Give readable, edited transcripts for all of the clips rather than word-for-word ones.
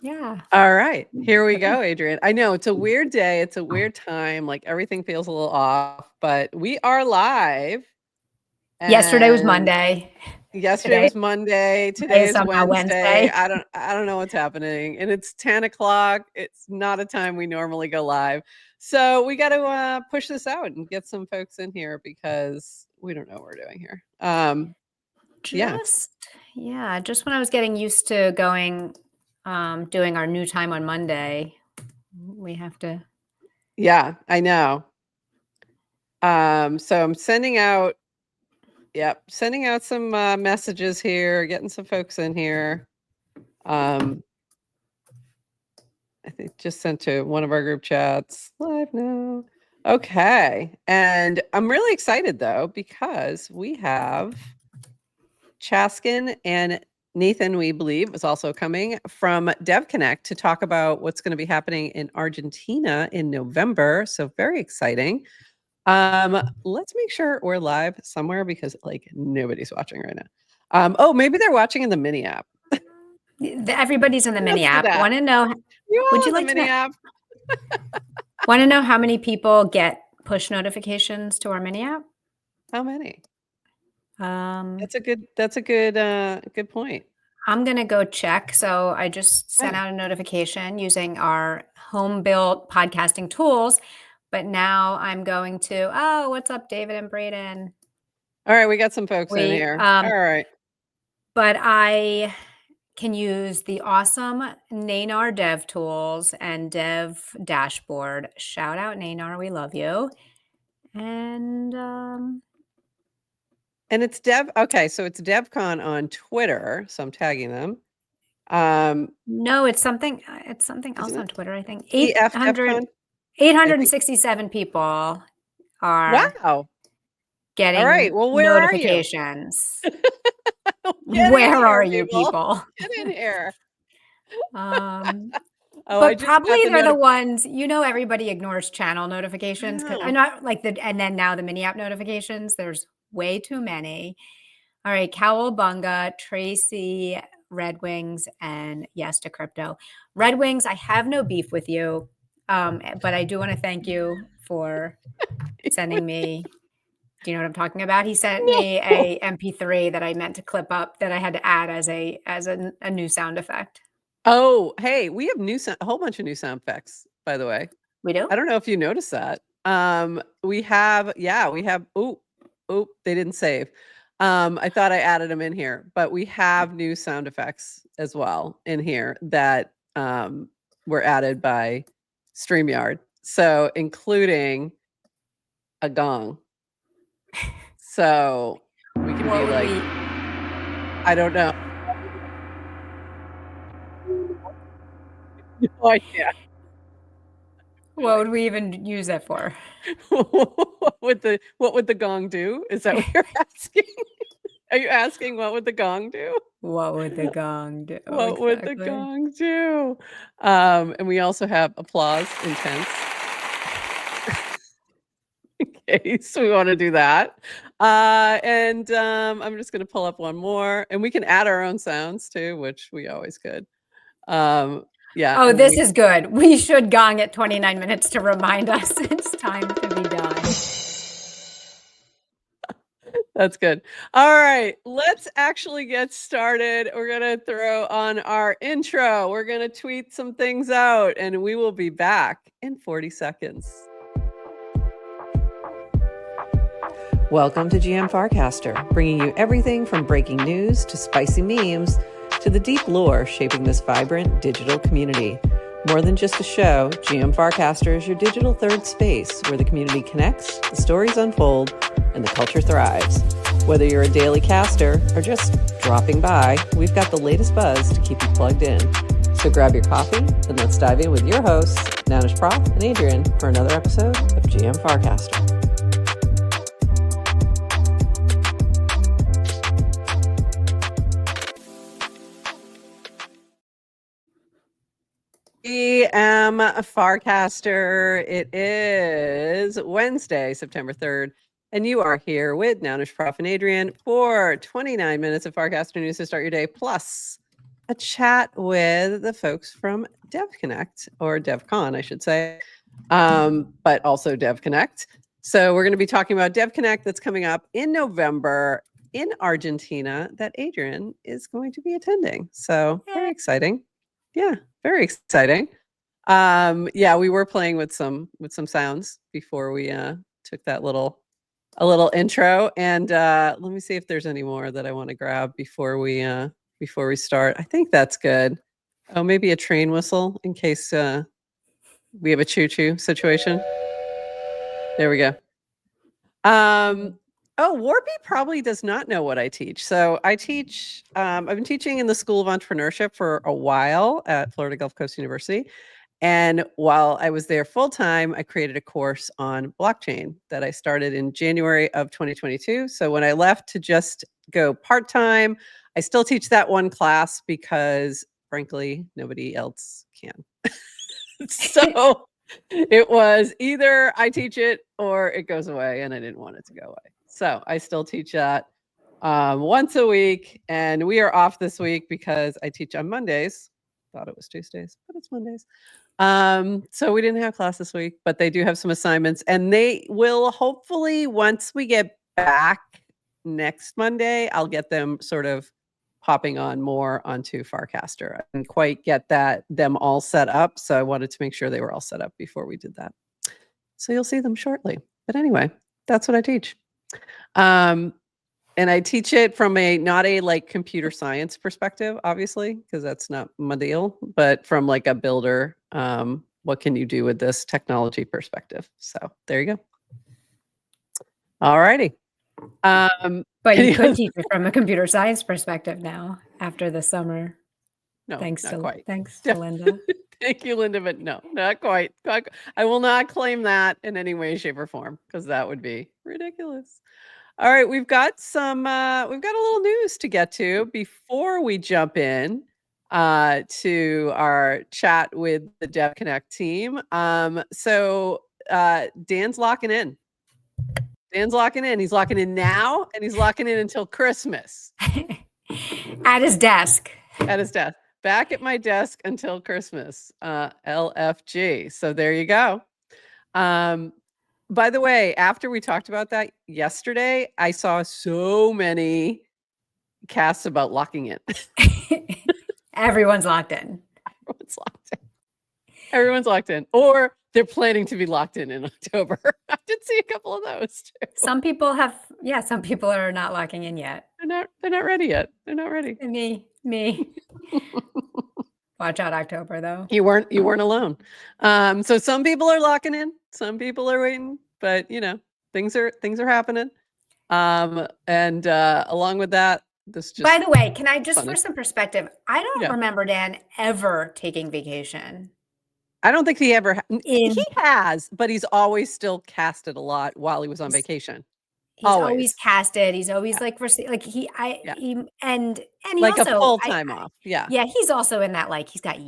Yeah. All right, here we go, Adrienne. I know it's a weird day. It's a weird time. Like everything feels a little off, but we are live. Yesterday was Monday. Yesterday was Monday. Today is somehow Wednesday. I don't know what's happening. And it's 10 o'clock. It's not a time we normally go live. So we got to push this out and get some folks in here because we don't know what we're doing here. Just when I was getting used to going, doing our new time on Monday, we have to. Yeah, I know. So I'm sending out some messages here, getting some folks in here. I think just sent to one of our group chats live now. Okay. And I'm really excited though, because we have Chaskin and Nethan, we believe, is also coming from DevConnect to talk about what's going to be happening in Argentina in November. So very exciting. Let's make sure we're live somewhere because like nobody's watching right now. Oh, maybe they're watching in the mini app. Everybody's in the mini app. Want to know? Would you like the mini app? Want to know how many people get push notifications to our mini app? How many? That's a good point. I'm going to go check. So I just sent out a notification using our home built podcasting tools. But now I'm going to, oh, what's up, David and Braden? All right, we got some folks in here. All right. But I can use the awesome Nanar Dev tools and Dev dashboard. Shout out Nanar, we love you. And it's okay, so it's DevCon on Twitter, so I'm tagging them. No, it's something else on Twitter, I think. 867 people are getting notifications. Where are you people? Get in here. But probably they're the ones, everybody ignores channel notifications. I know and then now the mini app notifications, there's way too many. All right, Cowabunga, Tracy, Red Wings, and Yes to Crypto. Red Wings, I have no beef with you, but I do want to thank you for sending me. Do you know what I'm talking about? He sent me a MP3 that I meant to clip up that I had to add as a new sound effect. Oh, hey, we have a whole bunch of new sound effects, by the way. We do? I don't know if you noticed that. We have, oh, they didn't save. I thought I added them in here, but we have new sound effects as well in here that were added by StreamYard. So including a gong. So we can be like, I don't know. No idea. What would we even use that for? What would the gong do? Is that what you're asking? Are you asking what would the gong do? What would the gong do? What would the gong do? And we also have applause intense. In case we want to do that. And I'm just going to pull up one more, and we can add our own sounds too, which we always could. Yeah. Oh, this is good. We should gong at 29 minutes to remind us it's time to be done. That's good. All right, let's actually get started. We're going to throw on our intro. We're going to tweet some things out, and we will be back in 40 seconds. Welcome to GM Farcaster, bringing you everything from breaking news to spicy memes to the deep lore shaping this vibrant digital community. More than just a show, GM Farcaster is your digital third space where the community connects, the stories unfold, and the culture thrives. Whether you're a daily caster or just dropping by, we've got the latest buzz to keep you plugged in. So grab your coffee and let's dive in with your hosts, Nethan Prof and Adrienne, for another episode of GM Farcaster. GM Farcaster. It is Wednesday, September 3rd, and you are here with Nethan Prof and Adrienne for 29 minutes of Farcaster news to start your day, plus a chat with the folks from DevConnect, or DevCon, I should say, but also DevConnect. So we're going to be talking about DevConnect that's coming up in November in Argentina that Adrienne is going to be attending. So very exciting. Yeah, very exciting. Yeah, we were playing with some sounds before we took that a little intro, and let me see if there's any more that I want to grab before we start. I think that's good. Oh, maybe a train whistle in case we have a choo-choo situation. There we go. Oh, Warby probably does not know what I teach. So I teach, I've been teaching in the School of Entrepreneurship for a while at Florida Gulf Coast University. And while I was there full time, I created a course on blockchain that I started in January of 2022. So when I left to just go part time, I still teach that one class because, frankly, nobody else can. So it was either I teach it or it goes away, and I didn't want it to go away. So I still teach that once a week, and we are off this week because I teach on Mondays. Thought it was Tuesdays, but it's Mondays. So we didn't have class this week, but they do have some assignments, and they will hopefully, once we get back next Monday, I'll get them sort of popping on more onto Farcaster. I didn't quite get them all set up, so I wanted to make sure they were all set up before we did that. So you'll see them shortly. But anyway, that's what I teach. And I teach it from not a like computer science perspective, obviously, because that's not my deal, but from like a builder, what can you do with this technology perspective? So there you go. All righty. But you could teach it from a computer science perspective now after the summer. No, thanks not to quite. Thanks to Linda. Thank you, Linda, but no, not quite. I will not claim that in any way, shape, or form, because that would be ridiculous. All right, we've got a little news to get to before we jump in to our chat with the DevConnect team. So Dan's locking in. Dan's locking in. He's locking in now, and he's locking in until Christmas. At his desk. At his desk. Back at my desk until Christmas. LFG. So there you go. By the way, after we talked about that yesterday, I saw so many casts about locking in. Everyone's locked in. Everyone's locked in. Everyone's locked in. Or they're planning to be locked in October. I did see a couple of those too. Some people are not locking in yet. They're not ready yet. They're not ready. Me. Watch out October though. You weren't alone. So some people are locking in, some people are waiting, but things are happening. And along with that, this just, by the way, can I just funny. For some perspective, I don't remember Dan ever taking vacation. I don't think he ever he has, but he's always still casted a lot while he was on vacation. He's always casted. He's always and he like also a full time off. Yeah. Yeah, he's also in that he's got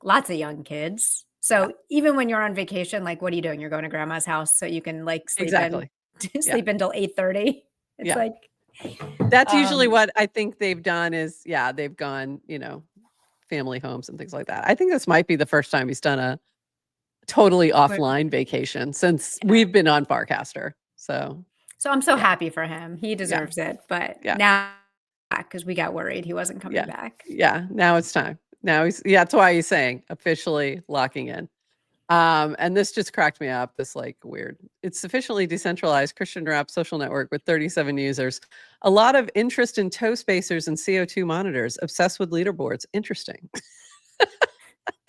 lots of young kids. So even when you're on vacation, what are you doing? You're going to grandma's house so you can sleep sleep until 8:30. It's that's usually what I think they've done is they've gone, family homes and things like that. I think this might be the first time he's done a totally offline vacation since we've been on Farcaster. So I'm so happy for him. He deserves it. But now, because we got worried he wasn't coming back. Yeah, now it's time. Now that's why he's saying officially locking in. And this just cracked me up. This weird. It's sufficiently decentralized Christian rap social network with 37 users. A lot of interest in toe spacers and CO2 monitors. Obsessed with leaderboards. Interesting.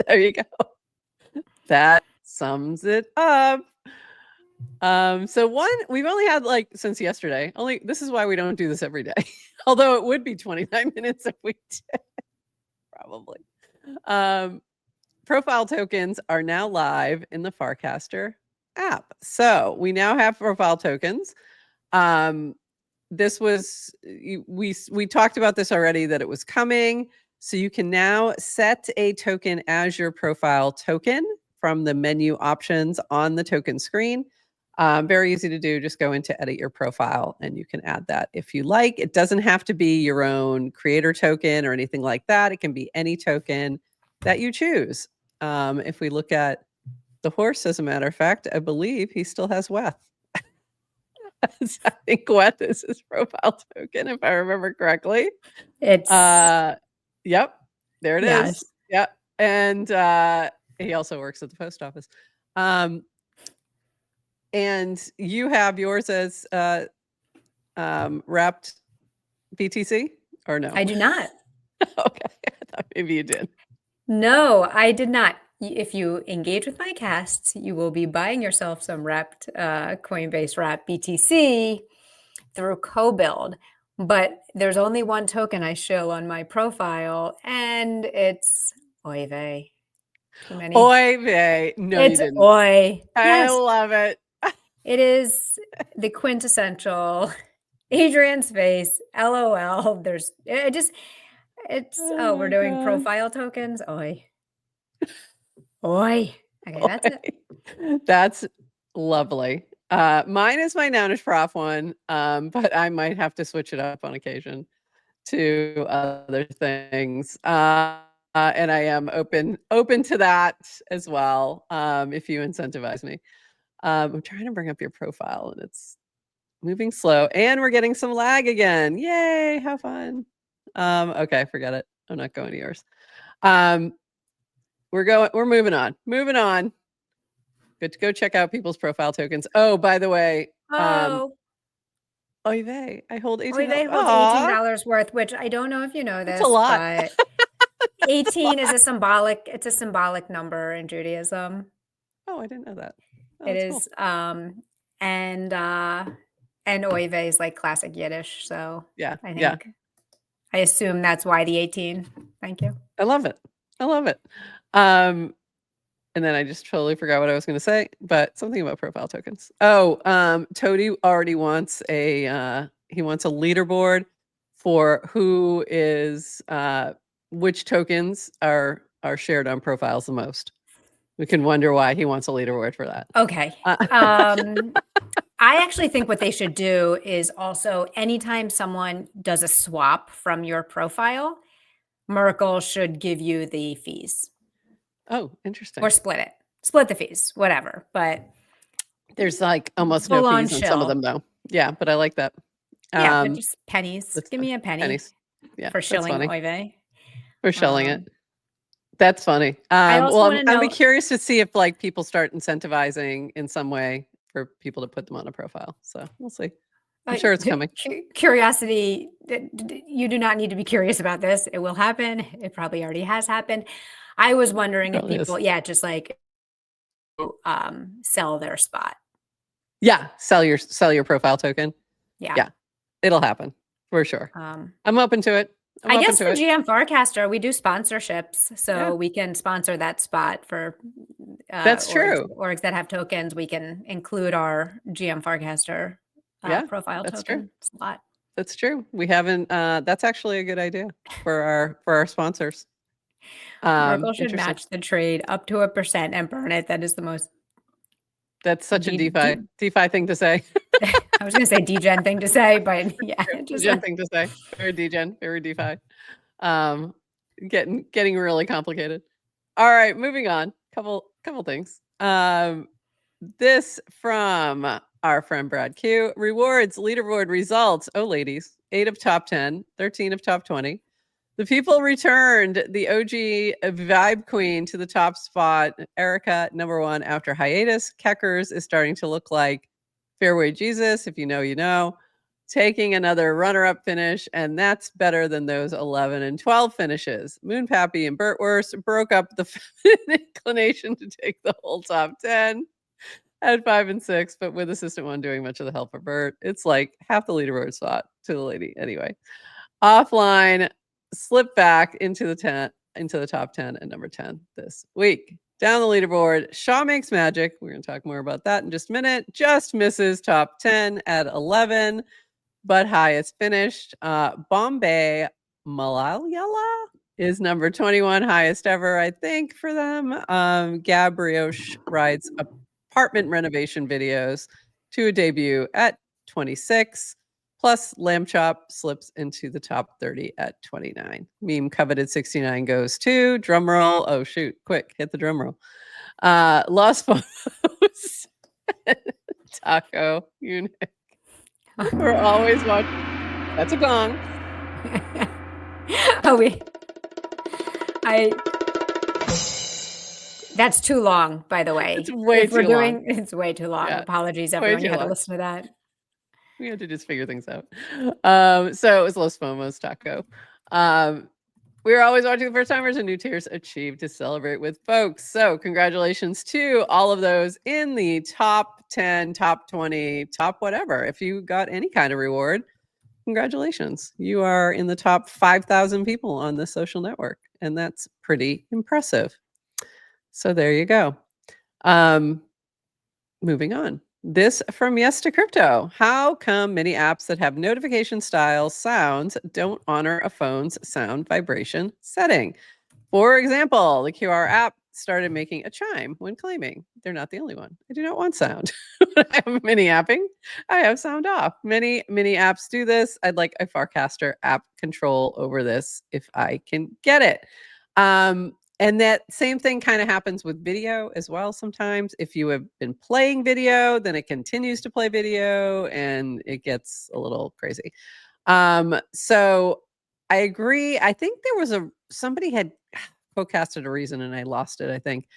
There you go. That sums it up. So we've only had since yesterday. This is why we don't do this every day. Although it would be 29 minutes if we did. Probably. Profile tokens are now live in the Farcaster app. So we now have profile tokens. This was, we talked about this already, that it was coming. So you can now set a token as your profile token from the menu options on the token screen. Very easy to do. Just go into edit your profile and you can add that if you like. It doesn't have to be your own creator token or anything like that. It can be any token that you choose. If we look at the horse, as a matter of fact, I believe he still has Weth. I think Weth is his profile token, if I remember correctly. It's yep, there it yes. is. Yep. And he also works at the post office. And you have yours as wrapped BTC or no? I do not. Okay, I thought maybe you did. No, I did not. If you engage with my casts, you will be buying yourself some wrapped Coinbase wrapped BTC through co-build. But there's only one token I show on my profile, and it's Oy vey. Too many. Oy vey. No, it's you didn't. Oy. I Yes. love it. It is the quintessential Adrienne's face. LOL. Oh, we're my doing God. profile tokens. Oy. Oy. Okay, that's it. That's lovely. Mine is my Nounish Prof one, but I might have to switch it up on occasion to other things. And I am open to that as well, if you incentivize me. I'm trying to bring up your profile and it's moving slow and we're getting some lag again. Yay, how fun. Okay, forget it. I'm not going to yours. We're moving on. Good to go check out people's profile tokens. Oh, by the way, Oy vey, I hold $18. Oy vey holds $18 worth, which I don't know if you know this. That's a lot. But 18 is a symbolic number in Judaism. Oh, I didn't know that. Oh, it is cool. and Oy vey is like classic Yiddish, so yeah, I think I assume that's why the 18. Thank you. I love it. And then I just totally forgot what I was going to say, but something about profile tokens. Oh, Toady already wants a leaderboard for who is which tokens are shared on profiles the most. We can wonder why he wants a leaderboard for that. Okay. I actually think what they should do is also anytime someone does a swap from your profile, Merkle should give you the fees. Oh, interesting. Or split the fees, whatever. But there's like almost no fees on some of them though. Yeah, but I like that. Yeah, but just pennies. Give me a penny. Pennies. Yeah, for shilling Oy vey. For shilling it. That's funny. Well, I'd be curious to see if like people start incentivizing in some way for people to put them on a profile. So we'll see. I'm sure it's coming. Curiosity, you do not need to be curious about this. It will happen. It probably already has happened. I was wondering if people, just like sell their spot. Yeah, sell your profile token. Yeah, it'll happen for sure. I'm open to it. I guess for GM Farcaster, we do sponsorships, so we can sponsor that spot for. That's true. Orgs that have tokens, we can include our GM Farcaster profile token slot. That's true. We haven't. That's actually a good idea for our sponsors. Merkle should match the trade up to 1% and burn it. That is the most. That's such a DeFi thing to say. I was going to say degen thing to say, but yeah, degen thing to say. Very degen, very DeFi. Getting really complicated. All right, moving on. Couple things. This from our friend Brad Q. Rewards leaderboard results. Oh, ladies, 8 of top 10, 13 of top 20. The people returned the OG Vibe Queen to the top spot. Erica, #1 after hiatus. Keckers is starting to look like Fairway Jesus. If you know, you know. Taking another runner-up finish, and that's better than those 11 and 12 finishes. Moonpappy and Burtwurst broke up the inclination to take the whole top 10 at 5 and 6, but with Assistant 1 doing much of the help for Burt, it's like half the leaderboard spot to the lady. Anyway, offline slipped back into the top 10 and number 10 this week. Down the leaderboard, Shaw Makes Magic. We're going to talk more about that in just a minute. Just misses top 10 at 11, but highest finished. Bombay Malayala is number 21, highest ever, I think, for them. Gab Brioche rides apartment renovation videos to a debut at 26. Plus, Lamb Chop slips into the top 30 at 29. Meme coveted 69 goes to, drum roll. Oh, shoot. Quick, hit the drum roll. Lost FOMOs. Taco Unique. We're always watching. That's a gong. That's too long, by the way. It's way too long. It's way too long. Yeah, Apologies, way everyone. You too had to long. listen to that. We had to just figure things out. So it was Los FOMOs Taco. We were always watching the first timers and new tiers achieved to celebrate with folks. So congratulations to all of those in the top 10, top 20, top whatever. If you got any kind of reward, congratulations. You are in the top 5,000 people on this social network. And that's pretty impressive. So there you go. Moving on. This from Yes to Crypto. How come many apps that have notification style sounds don't honor a phone's sound vibration setting? For example, the QR app started making a chime when claiming they're not the only one. I do not want sound. When I have mini apping, I have sound off. Many apps do this. I'd like a Farcaster app control over this if I can get it. And that same thing kind of happens with video as well sometimes. If you have been playing video, then it continues to play video and it gets a little crazy. So I agree. I think there was somebody had co-casted a reason and I lost it, I think.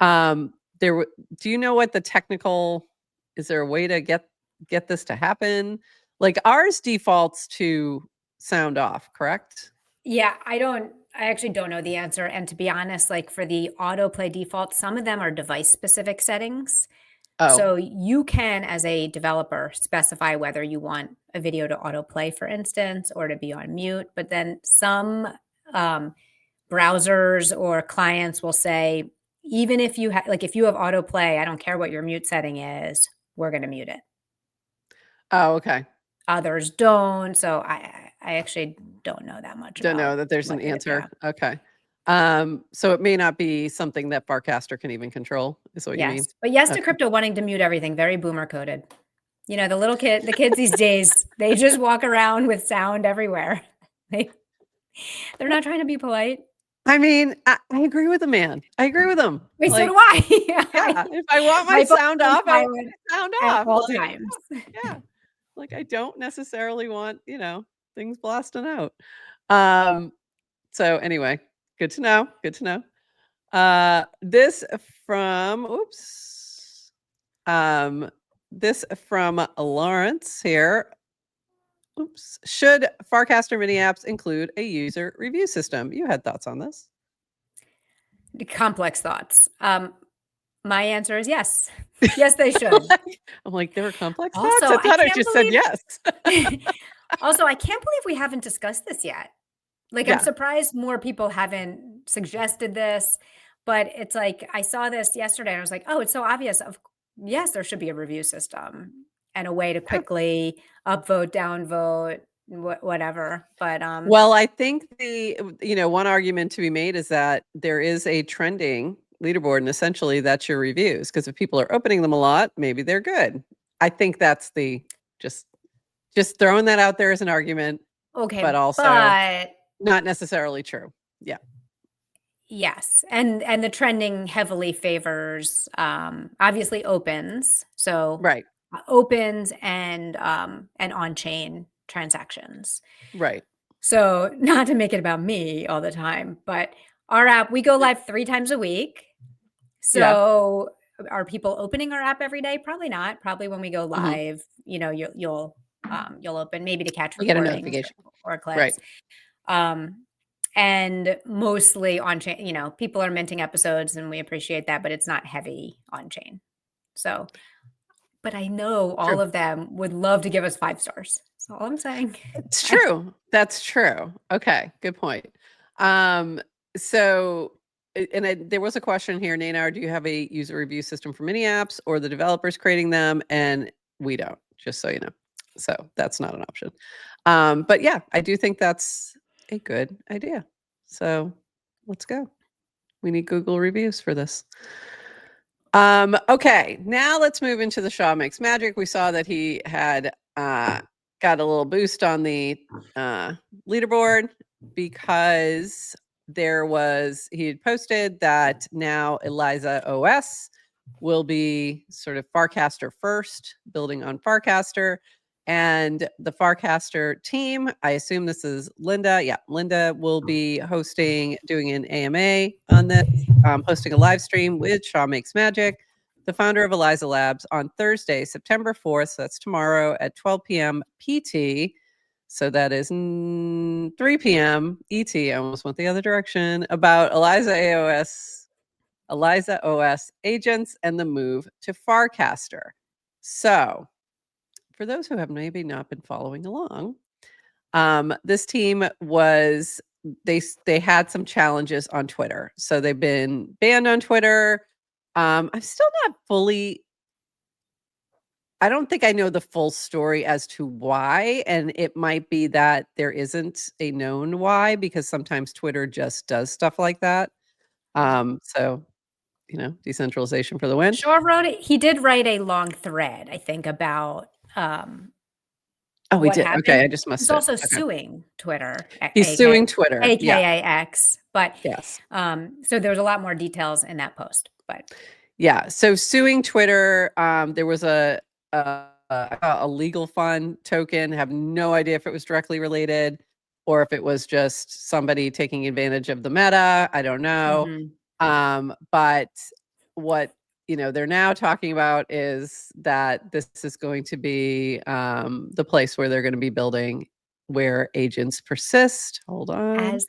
Do you know what the technical, is there a way to get this to happen? Like ours defaults to sound off, correct? Yeah, I actually don't know the answer. And to be honest, like for the autoplay default, some of them are device specific settings. Oh. So you can, as a developer, specify whether you want a video to autoplay, for instance, or to be on mute. But then some browsers or clients will say, even if you if you have autoplay, I don't care what your mute setting is, we're going to mute it. Oh, okay. Others don't. So I actually don't know that much. Don't know that there's an answer. Yeah. Okay. So it may not be something that Farcaster can even control, is what you mean? But yes to crypto wanting to mute everything, very boomer coded. You know, the kids these days, they just walk around with sound everywhere. They're not trying to be polite. I mean, I agree with the man. I agree with him. Wait, so do I. Yeah, if I want my sound off, I want sound off at all times. Yeah. Like I don't necessarily want, things blasting out. So anyway, good to know. Good to know. This from Lawrence here. Should Farcaster mini apps include a user review system? You had thoughts on this? Complex thoughts. My answer is yes. Yes, they should. I'm like, there were complex thoughts? I thought I just said yes. Also, I can't believe we haven't discussed this yet. Like, yeah. I'm surprised more people haven't suggested this, but it's like, I saw this yesterday and I was like, oh, it's so obvious. Yes, there should be a review system and a way to quickly upvote, downvote, whatever. But well, I think one argument to be made is that there is a trending leaderboard and essentially that's your reviews, because if people are opening them a lot, maybe they're good. I think that's just throwing that out there as an argument. Okay, but also not necessarily true. Yeah. Yes, and the trending heavily favors obviously opens. So right. Opens and on-chain transactions. Right. So not to make it about me all the time, but our app, we go live 3 times a week. So are people opening our app every day? Probably not. Probably when we go live, you'll open maybe to catch recordings, get a notification or clips. Right. And mostly on chain, people are minting episodes and we appreciate that, but it's not heavy on chain. So, but I know all of them would love to give us 5 stars. That's all I'm saying. It's true. That's true. Okay. Good point. So, and there was a question here, Nanar, do you have a user review system for mini apps or the developers creating them? And we don't, just so you know. So that's not an option. But yeah, I do think that's a good idea. So let's go. We need Google reviews for this. Okay, now let's move into the Shaw Makes Magic. We saw that he had got a little boost on the leaderboard because he had posted that now Eliza OS will be sort of Farcaster first, building on Farcaster. And the Farcaster team, I assume this is Linda. Yeah, Linda will be doing an AMA on this, hosting a live stream with Shaw Makes Magic, the founder of Eliza Labs, on Thursday, September 4th. So that's tomorrow at 12 p.m. PT. So that is 3 p.m. ET. I almost went the other direction, about Eliza OS agents and the move to Farcaster. So for those who have maybe not been following along, this team they had some challenges on Twitter. So they've been banned on Twitter. I'm still not fully, I don't think I know the full story as to why. And it might be that there isn't a known why, because sometimes Twitter just does stuff like that. So, decentralization for the win. Shaw wrote it. He did write a long thread, I think, about Oh, he what did. happened. Okay, I just missed He's it. also Okay. suing Twitter. He's suing Twitter. AKA Yeah. X. But Yes. so there's a lot more details in that post. But yeah, so suing Twitter, there was a legal fund token. Have no idea if it was directly related or if it was just somebody taking advantage of the meta. I don't know. But what they're now talking about is that this is going to be the place where they're going to be building, where agents persist. Hold on. As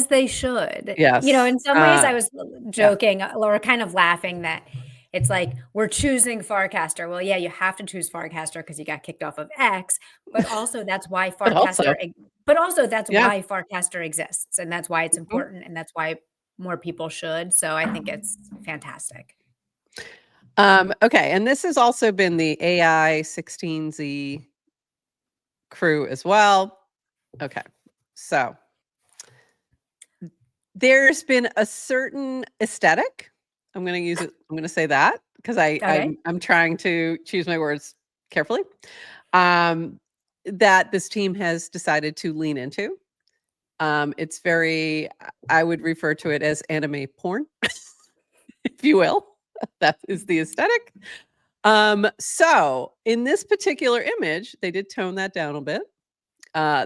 they should. Yes. In some ways I was joking or kind of laughing that it's like, we're choosing Farcaster. Well, yeah, you have to choose Farcaster because you got kicked off of X, but also that's why Farcaster why Farcaster exists, and that's why it's important, and that's why more people should. So I think it's fantastic. Okay, and this has also been the AI 16Z crew as well. Okay, so there's been a certain aesthetic. I'm going to use it. I'm going to say that because I'm trying to choose my words carefully. That this team has decided to lean into. It's very, I would refer to it as anime porn, if you will. That is the aesthetic. So in this particular image, they did tone that down a bit.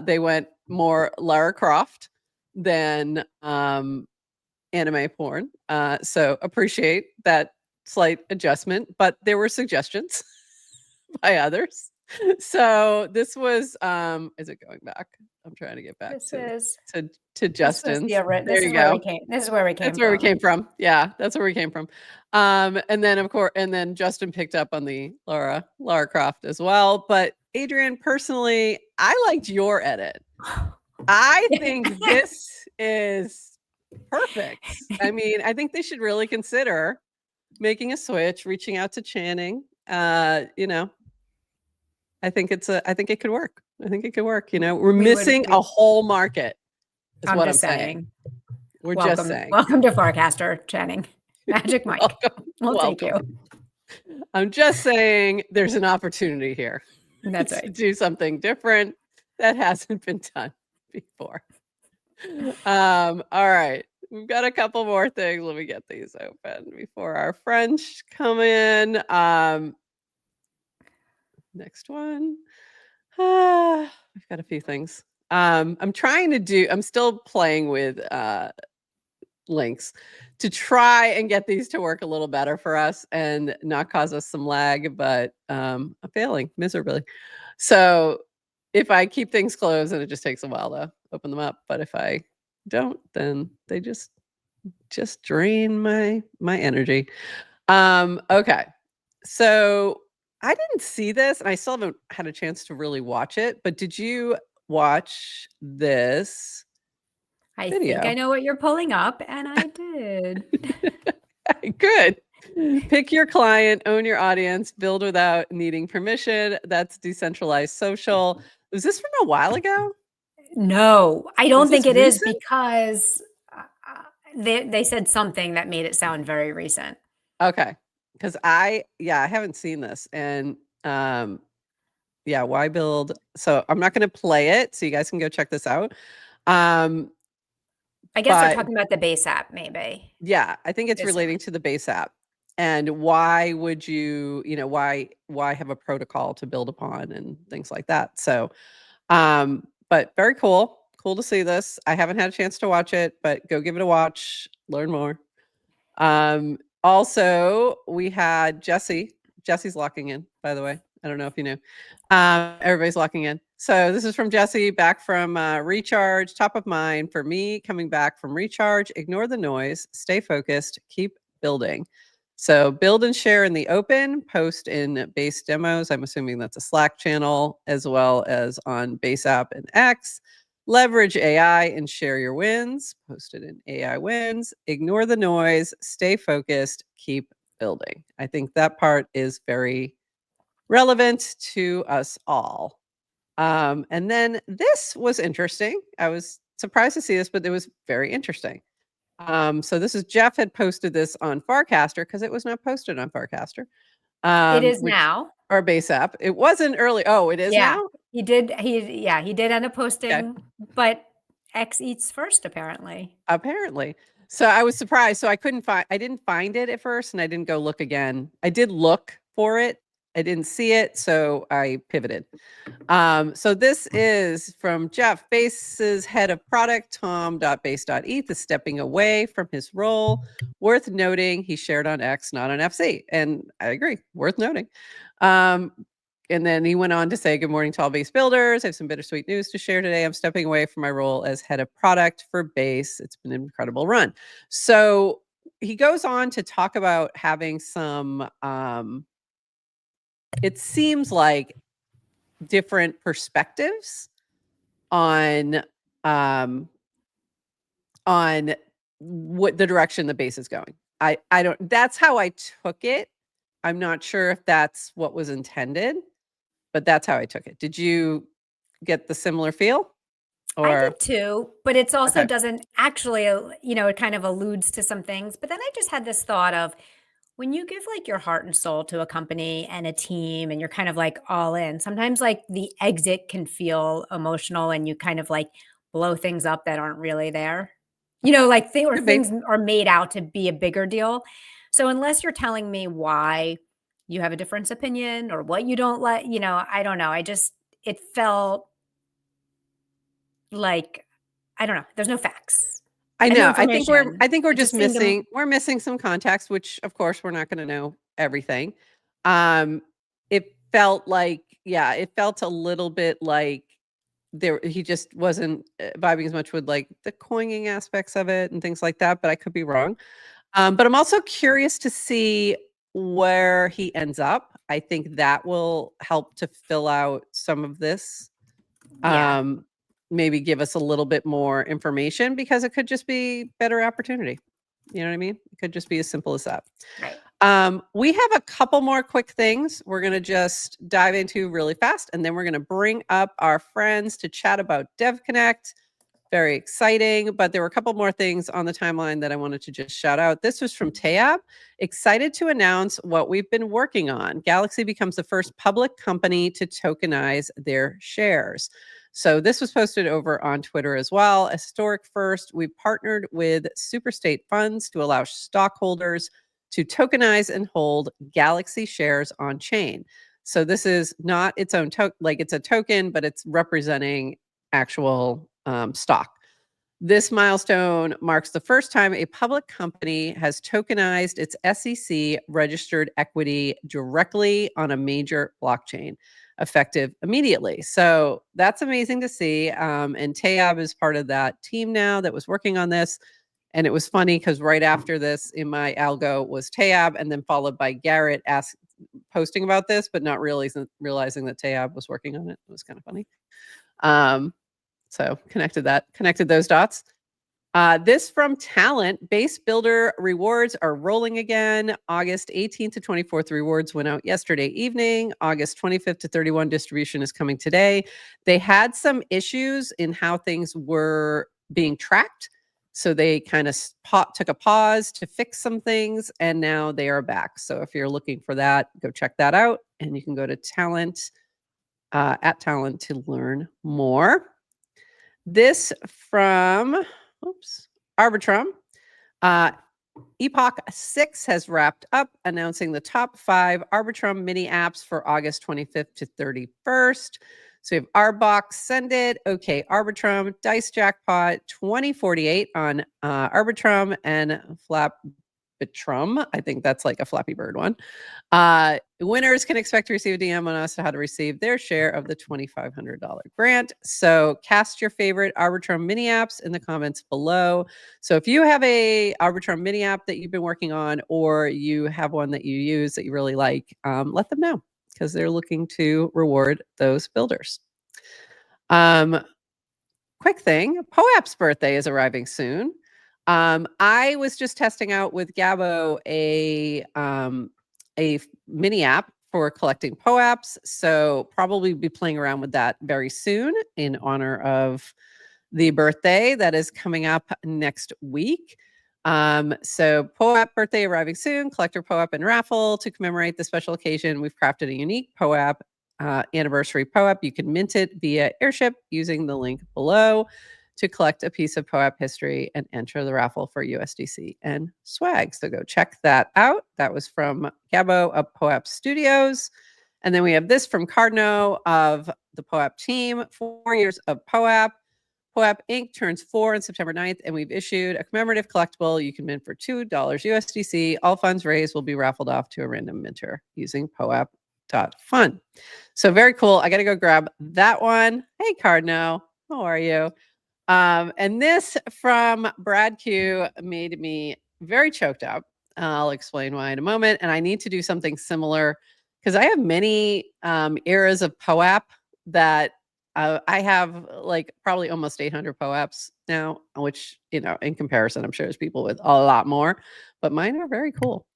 They went more Lara Croft than anime porn. So appreciate that slight adjustment, but there were suggestions by others. So this was, is it going back? I'm trying to get back to Justin. There you go. This is where we came from. That's where we came from. Yeah, that's where we came from. And then of course, Justin picked up on the Lara Croft as well. But Adrienne, personally, I liked your edit. I think this is perfect. I mean, I think they should really consider making a switch, reaching out to Channing. I think it could work. I think it could work. We're missing a whole market, is what I'm saying. We're just saying. Welcome to Farcaster, Channing. Magic Mike. We'll take you. I'm just saying there's an opportunity here. That's right. To do something different that hasn't been done before. All right. We've got a couple more things. Let me get these open before our French come in. Next one. I've got a few things. I'm still playing with links to try and get these to work a little better for us and not cause us some lag, but I'm failing miserably. So if I keep things closed, and it just takes a while to open them up, but if I don't, then they just drain my energy. Okay. So I didn't see this, and I still haven't had a chance to really watch it, but did you watch this video? I think I know what you're pulling up, and I did. Good. Pick your client, own your audience, build without needing permission. That's decentralized social. Was this from a while ago? No, I don't think it is, because they said something that made it sound very recent. Okay. because I haven't seen this. And why build? So I'm not going to play it, so you guys can go check this out. I guess they're But talking about the base app, maybe. yeah, I think it's relating to the base app. And why would you, why have a protocol to build upon and things like that. So, but very cool. Cool to see this. I haven't had a chance to watch it, but go give it a watch, learn more. Also, we had Jesse. Jesse's locking in, by the way. I don't know if you knew. Everybody's locking in. So this is from Jesse, back from Recharge. Top of mind for me, coming back from Recharge. Ignore the noise. Stay focused. Keep building. So build and share in the open. Post in base demos. I'm assuming that's a Slack channel, as well as on base app and X. Leverage AI and share your wins. Post it in AI wins. Ignore the noise. Stay focused. Keep building. I think that part is very relevant to us all. And then this was interesting. I was surprised to see this, but it was very interesting. So this is Jeff had posted this on Farcaster because it was not posted on Farcaster. It is now. Our base app. It wasn't early. Oh, it is now? He did end up posting, but X eats first, apparently. Apparently. So I was surprised. So I didn't find it at first, and I didn't go look again. I did look for it. I didn't see it, so I pivoted. So this is from Jeff, Base's head of product, Tom.base.eth, is stepping away from his role. Worth noting, he shared on X, not on FC. And I agree, worth noting. And then he went on to say, good morning to all Base builders. I have some bittersweet news to share today. I'm stepping away from my role as head of product for Base. It's been an incredible run. So he goes on to talk about having some, it seems like, different perspectives on what the direction the Base is going. I don't, that's how I took it. I'm not sure if that's what was intended, but that's how I took it. Did you get the similar feel? Or I did too, but it's also doesn't actually, it kind of alludes to some things. But then I just had this thought of, when you give like your heart and soul to a company and a team and you're kind of like all in, sometimes like the exit can feel emotional and you kind of like blow things up that aren't really there. Like things are made out to be a bigger deal. So unless you're telling me why you have a different opinion or what you don't like, I don't know. It felt like, I don't know. There's no facts. I know. No I think we're just missing. We're missing some context, which of course we're not going to know everything. It felt like, it felt a little bit like he just wasn't vibing as much with like the coining aspects of it and things like that. But I could be wrong. But I'm also curious to see where he ends up. I think that will help to fill out some of this. Maybe give us a little bit more information, because it could just be better opportunity. You know what I mean? It could just be as simple as that. Right. We have a couple more quick things we're going to just dive into really fast, and then we're going to bring up our friends to chat about DevConnect. Very exciting, but there were a couple more things on the timeline that I wanted to just shout out. This was from Tayab. Excited to announce what we've been working on. Galaxy becomes the first public company to tokenize their shares. So this was posted over on Twitter as well. A historic first, we partnered with Superstate Funds to allow stockholders to tokenize and hold Galaxy shares on chain. So this is not its own token, like it's a token, but it's representing actual stock. This milestone marks the first time a public company has tokenized its SEC registered equity directly on a major blockchain, effective immediately. So that's amazing to see. And Tayab is part of that team now that was working on this. And it was funny because right after this in my algo was Tayab, and then followed by Garrett posting about this, but not realizing that Tayab was working on it. It was kind of funny. So connected those dots. This from Talent. Base builder rewards are rolling again. August 18th to 24th rewards went out yesterday evening. August 25th to 31 distribution is coming today. They had some issues in how things were being tracked. So they kind of took a pause to fix some things, and now they are back. So if you're looking for that, go check that out. And you can go to Talent to learn more. This from Arbitrum. Epoch 6 has wrapped up, announcing the top 5 Arbitrum mini apps for August 25th to 31st. So we have Arbox, Send It, OK Arbitrum, Dice Jackpot, 2048 on Arbitrum, and Flapitrum. I think that's like a Flappy Bird one. Winners can expect to receive a DM on us to how to receive their share of the $2,500 grant. So cast your favorite Arbitrum mini apps in the comments below. So if you have a Arbitrum mini app that you've been working on, or you have one that you use that you really like, let them know, because they're looking to reward those builders. Quick thing, POAP's birthday is arriving soon. I was just testing out with Gabo a mini app for collecting POAPs, so probably be playing around with that very soon in honor of the birthday that is coming up next week. So POAP birthday arriving soon, collector POAP and raffle. To commemorate the special occasion, we've crafted a unique POAP anniversary POAP. You can mint it via Airship using the link below to collect a piece of POAP history and enter the raffle for USDC and swag. So go check that out. That was from Gabo of POAP Studios. And then we have this from Cardno of the POAP team, 4 years of POAP. POAP Inc. turns 4 on September 9th, and we've issued a commemorative collectible you can mint for $2 USDC. All funds raised will be raffled off to a random minter using POAP.fun. So very cool. I got to go grab that one. Hey, Cardno. How are you? And this from Brad Q made me very choked up. I'll explain why in a moment. And I need to do something similar because I have many eras of POAP that I have like probably almost 800 POAPs now, which, in comparison, I'm sure there's people with a lot more, but mine are very cool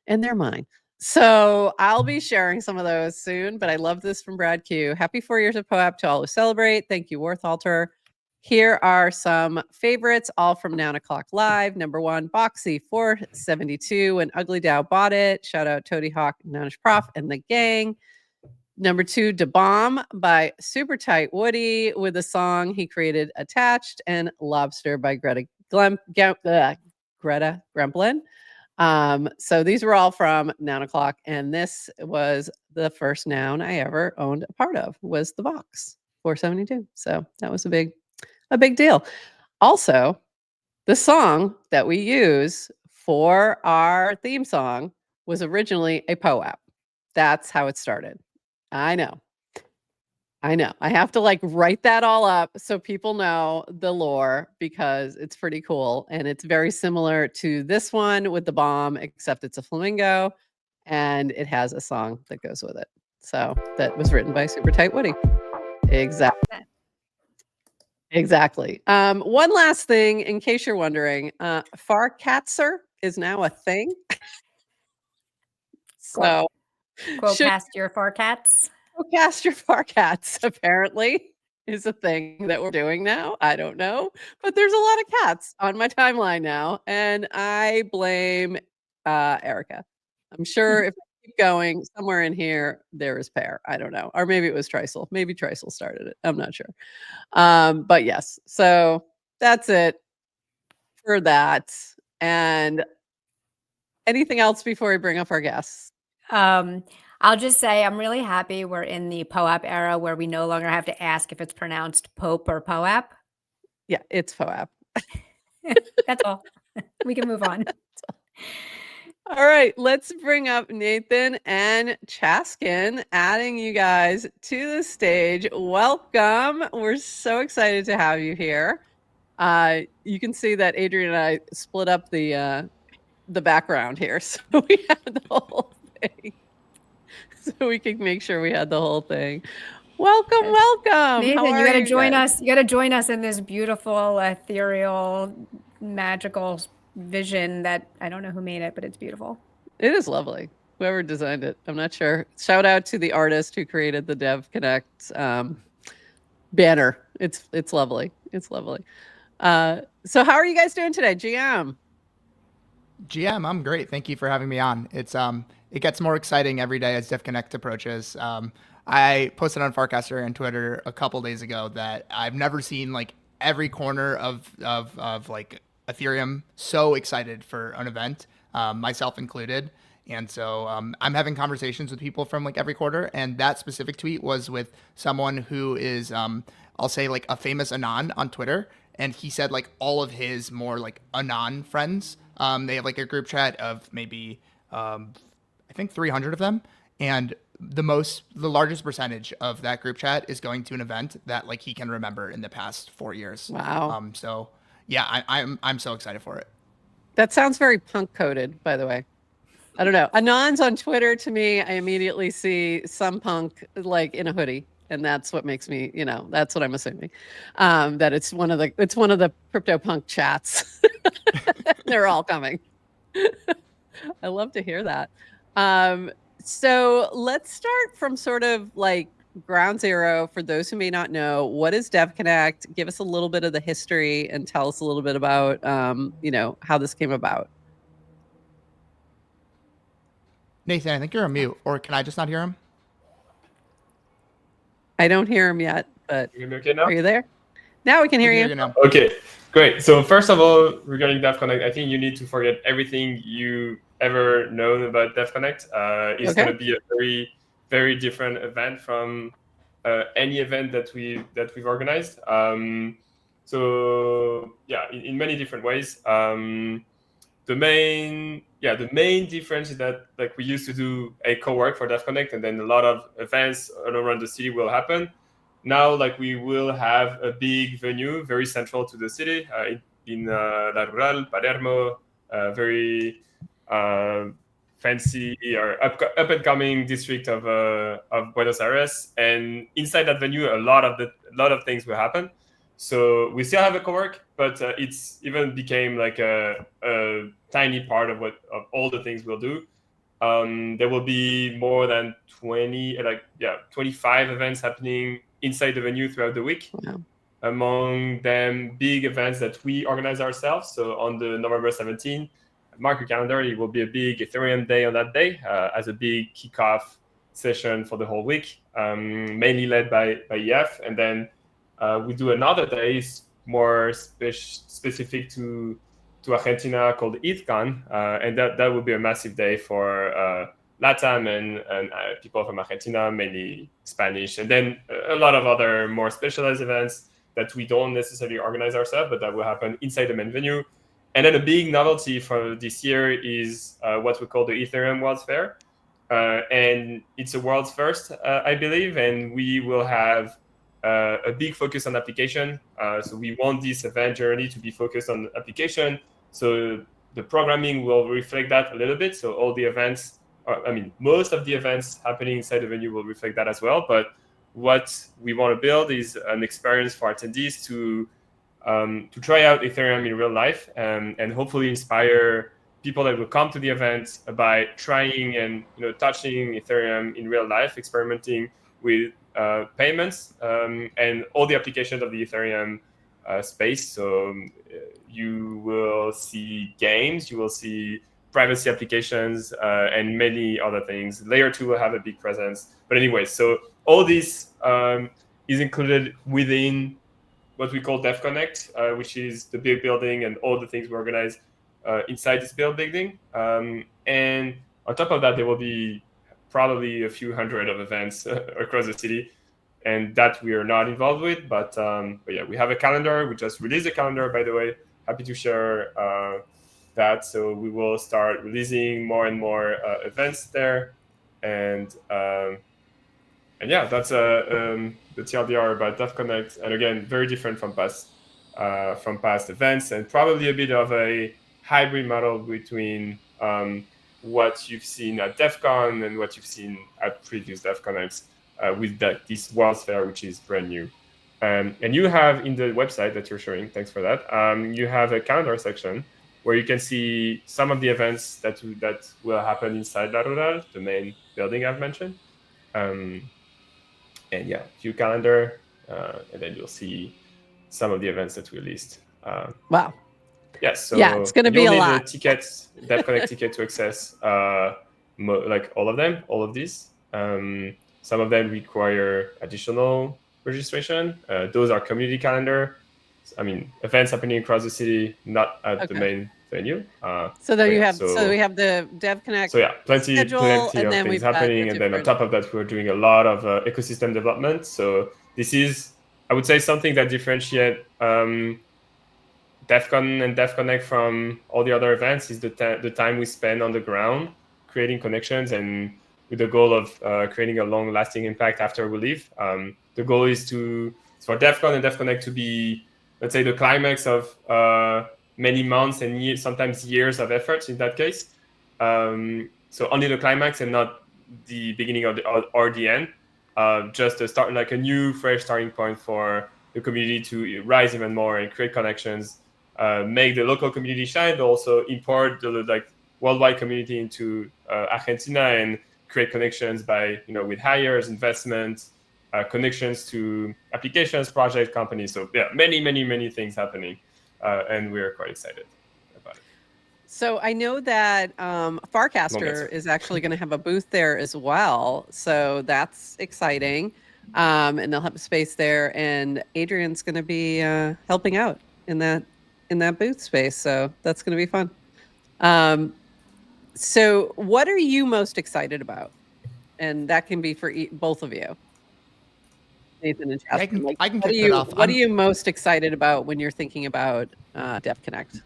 and they're mine. So I'll be sharing some of those soon, but I love this from Brad Q. Happy 4 years of POAP to all who celebrate. Thank you, Worthalter. Here are some favorites, all from Noun O'Clock Live. Number 1, Boxy 472. When Ugly Dow bought it. Shout out Toady Hawk, Nounish Prof, and the gang. Number 2, Da Bomb by Super Tight Woody with a song he created, Attached, and Lobster by Greta Gremplin. So these were all from Noun O'Clock, and this was the first noun I ever owned a part of, was the box 472. So that was a big deal. Also, the song that we use for our theme song was originally a POAP. That's how it started. I know. I have to write that all up so people know the lore, because it's pretty cool. And it's very similar to this one with the bomb, except it's a flamingo and it has a song that goes with it. So that was written by Super Tight Woody. Exactly. One last thing, in case you're wondering, Farcaster is now a thing. So quote cast your Farcats. Cast your Farcats, apparently, is a thing that we're doing now. I don't know, but there's a lot of cats on my timeline now, and I blame Erica. I'm sure if I keep going, somewhere in here there is Pear. I don't know, or maybe it was Trisel. Maybe Trisel started it. I'm not sure. But yes, so that's it for that. And anything else before we bring up our guests? I'll just say I'm really happy we're in the POAP era where we no longer have to ask if it's pronounced Pope or POAP. Yeah, it's POAP. That's all. We can move on. All right, let's bring up Nethan and Chaskin, adding you guys to the stage. Welcome. We're so excited to have you here. You can see that Adrienne and I split up the background here, so we have the whole thing. So we can make sure we had the whole thing. Welcome. Nethan, you got to join us. You got to join us in this beautiful, ethereal, magical vision that I don't know who made it, but it's beautiful. It is lovely. Whoever designed it, I'm not sure. Shout out to the artist who created the DevConnect banner. It's lovely. It's lovely. So how are you guys doing today, GM? GM, I'm great. Thank you for having me on. It gets more exciting every day as DevConnect approaches. I posted on Farcaster and Twitter a couple days ago that I've never seen like every corner of like Ethereum so excited for an event, myself included. And so I'm having conversations with people from like every quarter. And that specific tweet was with someone who is, I'll say like a famous Anon on Twitter. And he said like all of his more like Anon friends, they have like a group chat of maybe, I think 300 of them. And the largest percentage of that group chat is going to an event that like he can remember in the past 4 years. Wow. So yeah, I'm so excited for it. That sounds very punk coded, by the way. I don't know. Anons on Twitter, to me, I immediately see some punk like in a hoodie. And that's what makes me, that's what I'm assuming. That it's one of the crypto punk chats. They're all coming. I love to hear that. So let's start from sort of like ground zero for those who may not know. What is DevConnect? Give us a little bit of the history and tell us a little bit about, how this came about. Nathan, I think you're on mute, or can I just not hear him? I don't hear him yet, but you hear me okay now? Are you there? Now we can hear you. Now. Okay, great. So first of all, regarding DevConnect, I think you need to forget everything you ever known about DevConnect. It's going to be a very, very different event from any event that we've organized. So yeah, in many different ways. The main difference is that like we used to do a co-work for DevConnect, and then a lot of events all around the city will happen. Now, like we will have a big venue, very central to the city, in La Rural, Palermo, very fancy or up and coming district of Buenos Aires. And inside that venue, a lot of things will happen. So we still have a co-work, but it's even became like a tiny part of all the things we'll do. There will be more than 25 events happening inside the venue throughout the week. Wow. Among them, big events that we organize ourselves. So on the November 17th, mark your calendar, it will be a big Ethereum day on that day as a big kickoff session for the whole week, mainly led by EF. And then we do another day more specific to Argentina called ETHCon, and that will be a massive day for LATAM and people from Argentina, mainly Spanish, and then a lot of other more specialized events that we don't necessarily organize ourselves, but that will happen inside the main venue. And then a big novelty for this year is what we call the Ethereum World's Fair, and it's a world's first, I believe, and we will have a big focus on application. So we want this event journey to be focused on application. So the programming will reflect that a little bit. So all the events, most of the events happening inside the venue will reflect that as well. But what we want to build is an experience for attendees to try out Ethereum in real life and hopefully inspire people that will come to the event by trying and touching Ethereum in real life, experimenting with payments and all the applications of the Ethereum space. So you will see games, you will see privacy applications, and many other things. Layer 2 will have a big presence. But anyway, so all this is included within what we call DevConnect, which is the big building and all the things we organize inside this building. And on top of that, there will be probably a few hundred of events across the city, and that we are not involved with. But yeah, we have a calendar. We just released a calendar, by the way. Happy to share that. So we will start releasing more and more events there. And yeah, that's the TLDR about DevConnect. And again, very different from past events, and probably a bit of a hybrid model between what you've seen at DevCon and what you've seen at previous DevConnects with this World's Fair, which is brand new. And you have in the website that you're showing, thanks for that, you have a calendar section where you can see some of the events that will happen inside La Rural, the main building I've mentioned. And yeah, view calendar, and then you'll see some of the events that we list Wow. Yes. So yeah, it's going to be a lot. The tickets, DevConnect ticket to access like all of these. Some of them require additional registration. Those are community calendar. I mean, events happening across the city, not at the main venue. So then you have, so we have the DevConnect. So yeah, plenty schedule, of and then things happening, and then on top of that, we're doing a lot of ecosystem development. So this is, I would say, something that differentiates DevCon and DevConnect from all the other events is the time we spend on the ground creating connections, and with the goal of creating a long-lasting impact after we leave. The goal is for DevCon and DevConnect to be, let's say, the climax of many months and years, sometimes years of efforts in that case. So only the climax and not the beginning of or the end. Just a start, like a new, fresh starting point for the community to rise even more and create connections, make the local community shine, but also import the worldwide community into Argentina and create connections by, with hires, investments, connections to applications, project companies. So yeah, many things happening, and we're quite excited about it. So I know that Farcaster is actually going to have a booth there as well. So that's exciting. And they'll have a space there, and Adrienne's going to be helping out in that booth space. So that's going to be fun. So what are you most excited about? And that can be for both of you. Nethan and Chaskin. I can kick that off. What are you most excited about when you're thinking about DevConnect?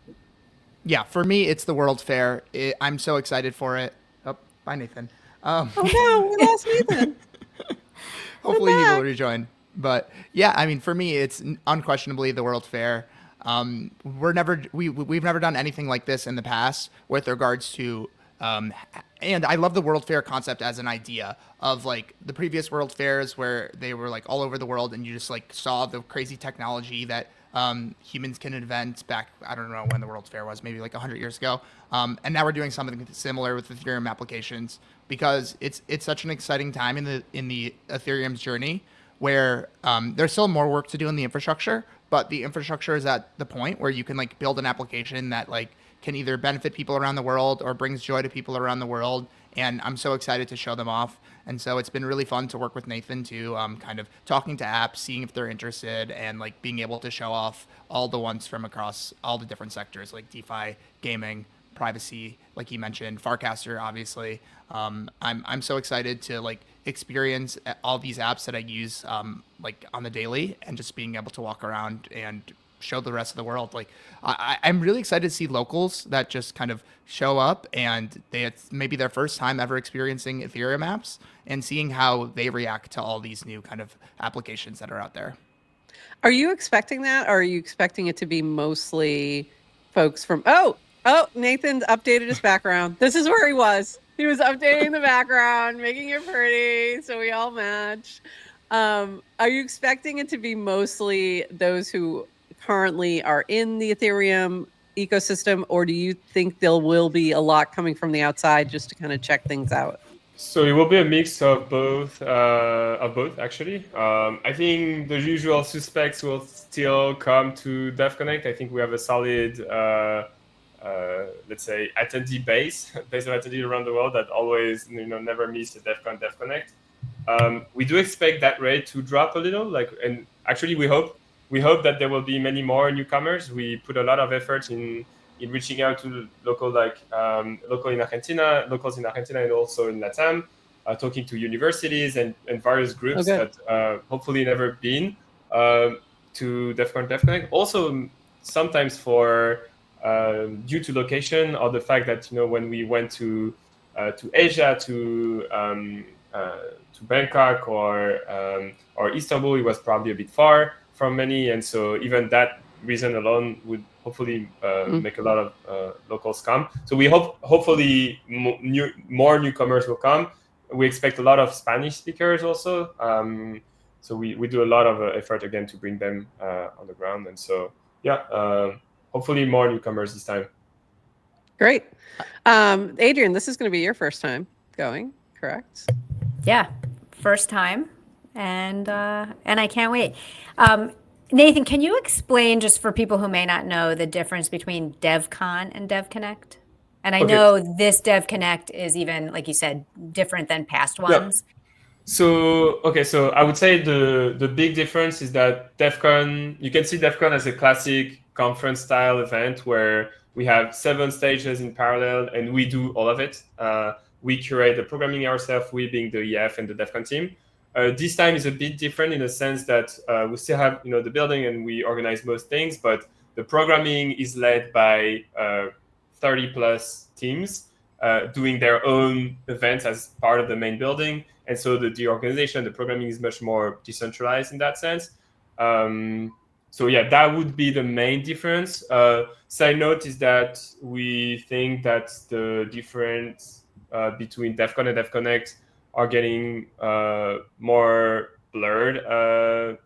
Yeah, for me, it's the World Fair. I'm so excited for it. Oh, bye, Nethan. Oh no, we lost Nethan. Hopefully he will rejoin. But yeah, I mean, for me, it's unquestionably the World Fair. We've never done anything like this in the past with regards to, and I love the World Fair concept as an idea of like the previous World Fairs where they were like all over the world and you just like saw the crazy technology that humans can invent back, I don't know when the World's Fair was, maybe like 100 years ago. And now we're doing something similar with Ethereum applications because it's such an exciting time in the Ethereum's journey where there's still more work to do in the infrastructure, but the infrastructure is at the point where you can like build an application that like can either benefit people around the world or brings joy to people around the world. And I'm so excited to show them off. And so it's been really fun to work with Nethan to kind of talking to apps, seeing if they're interested, and like being able to show off all the ones from across all the different sectors like DeFi, gaming, privacy, like you mentioned, Farcaster, obviously. I'm so excited to like experience all these apps that I use like on the daily and just being able to walk around and show the rest of the world. Like I'm really excited to see locals that just kind of show up and it's maybe their first time ever experiencing Ethereum apps and seeing how they react to all these new kind of applications that are out there. Are you expecting that? Or are you expecting it to be mostly folks from, Nathan's updated his background. This is where he was. He was updating the background, making it pretty so we all match. Are you expecting it to be mostly those who currently are in the Ethereum ecosystem, or do you think there will be a lot coming from the outside just to kind of check things out? So it will be a mix of both actually. I think the usual suspects will still come to DevConnect. I think we have a solid, let's say, attendee base of attendees around the world that always, never miss a DevConnect. We do expect that rate to drop a little, and actually we hope that there will be many more newcomers. We put a lot of effort in reaching out to locals in Argentina, and also in Latam, talking to universities and various groups that hopefully never been to DevConnect. Also, sometimes for due to location or the fact that when we went to Asia to Bangkok or Istanbul, it was probably a bit far from many, and so even that reason alone would hopefully make a lot of locals come. So we hopefully more newcomers will come. We expect a lot of Spanish speakers also. So we do a lot of effort again to bring them on the ground, and so hopefully more newcomers this time. Great. Adrienne, this is going to be your first time going, correct? Yeah, first time. And I can't wait. Nathan, can you explain, just for people who may not know, the difference between DevCon and DevConnect? And I know this DevConnect is even, like you said, different than past ones. So I would say the big difference is that DevCon, you can see DevCon as a classic conference style event where we have 7 stages in parallel and we do all of it. We curate the programming ourselves, we being the EF and the DevCon team. This time is a bit different in the sense that we still have the building and we organize most things, but the programming is led by 30 plus teams doing their own events as part of the main building. And so the organization, the programming is much more decentralized in that sense. So yeah, that would be the main difference. Side note is that we think that the difference between DevCon and DevConnect are getting more blurred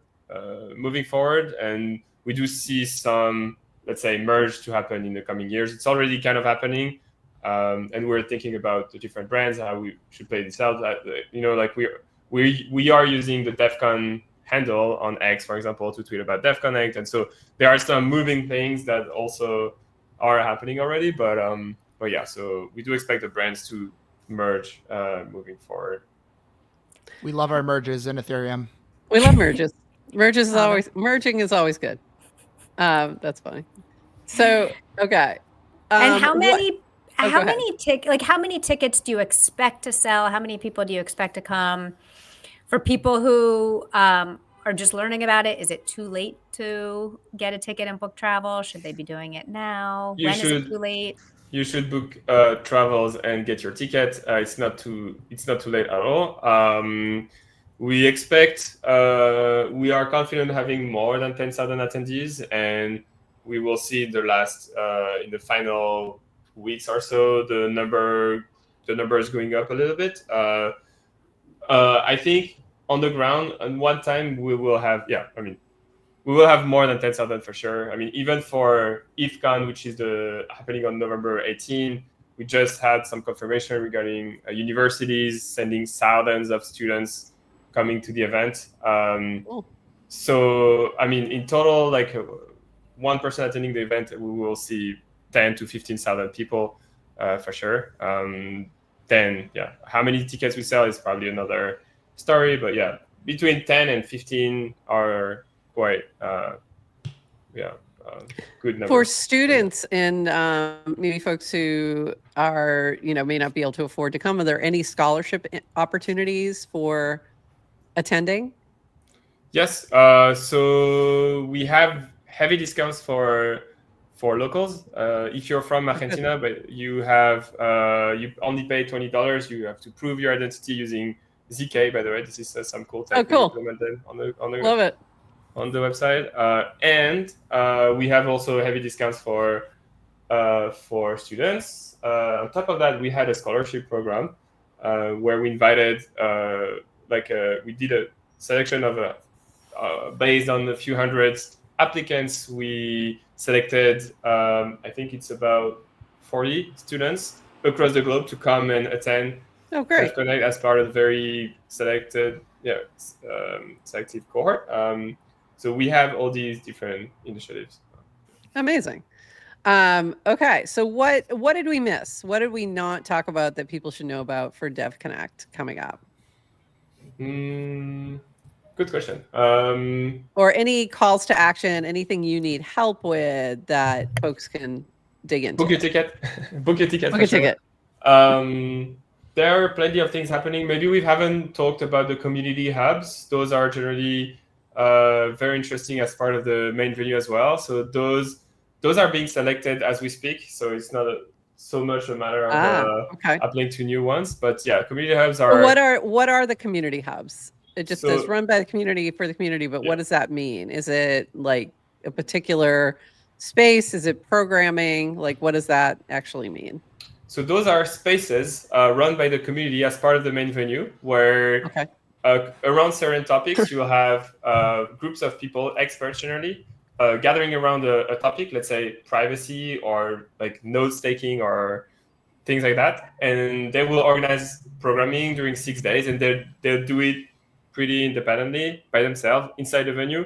moving forward. And we do see some, let's say, merge to happen in the coming years. It's already kind of happening. And we're thinking about the different brands, how we should play this out. Like we are using the DevCon handle on X, for example, to tweet about DevConnect. And so there are some moving things that also are happening already. But yeah, so we do expect the brands to merge moving forward. We love our merges in Ethereum. We love merges. Merging is always good. That's funny. So, okay. And how many tickets do you expect to sell? How many people do you expect to come? For people who are just learning about it, is it too late to get a ticket and book travel? Should they be doing it now? Is it too late? You should book travels and get your ticket. It's not too late at all. We expect, we are confident having more than 10,000 attendees, and we will see in the final weeks or so the number is going up a little bit. I think on the ground, at one time we will have more than 10,000 for sure. I mean, even for ETHCon, which is happening on November 18, we just had some confirmation regarding universities sending thousands of students coming to the event. So, I mean, in total, like 1% attending the event, we will see 10 to 15,000 people for sure. Then, yeah, how many tickets we sell is probably another story. But yeah, between 10 and 15 are quite, good numbers. For students and maybe folks who are, may not be able to afford to come, are there any scholarship opportunities for attending? Yes. So we have heavy discounts for locals. If you're from Argentina, but you only pay $20, you have to prove your identity using ZK. By the way, this is some cool tech implemented on the Love it. On the website. And we have also heavy discounts for students. On top of that, we had a scholarship program where we invited, we did a selection of based on a few hundred applicants. We selected, I think it's about 40 students across the globe to come and attend DevConnect as part of a very selective cohort. So we have all these different initiatives. Amazing. Okay, so what did we miss? What did we not talk about that people should know about for DevConnect coming up? Good question. Or any calls to action, anything you need help with that folks can dig into. Book your ticket. Book your ticket. Book a ticket. There are plenty of things happening. Maybe we haven't talked about the community hubs. Those are generally very interesting as part of the main venue as well. So those are being selected as we speak. So it's not so much a matter of applying to new ones. But yeah, community hubs are. What are the community hubs? It just says run by the community for the community, but what does that mean? Is it like a particular space? Is it programming? Like, what does that actually mean? So those are spaces run by the community as part of the main venue, where around certain topics, you'll have groups of people, experts generally, gathering around a topic, let's say privacy or like notes taking or things like that. And they will organize programming during 6 days, and they'll do it pretty independently by themselves inside the venue.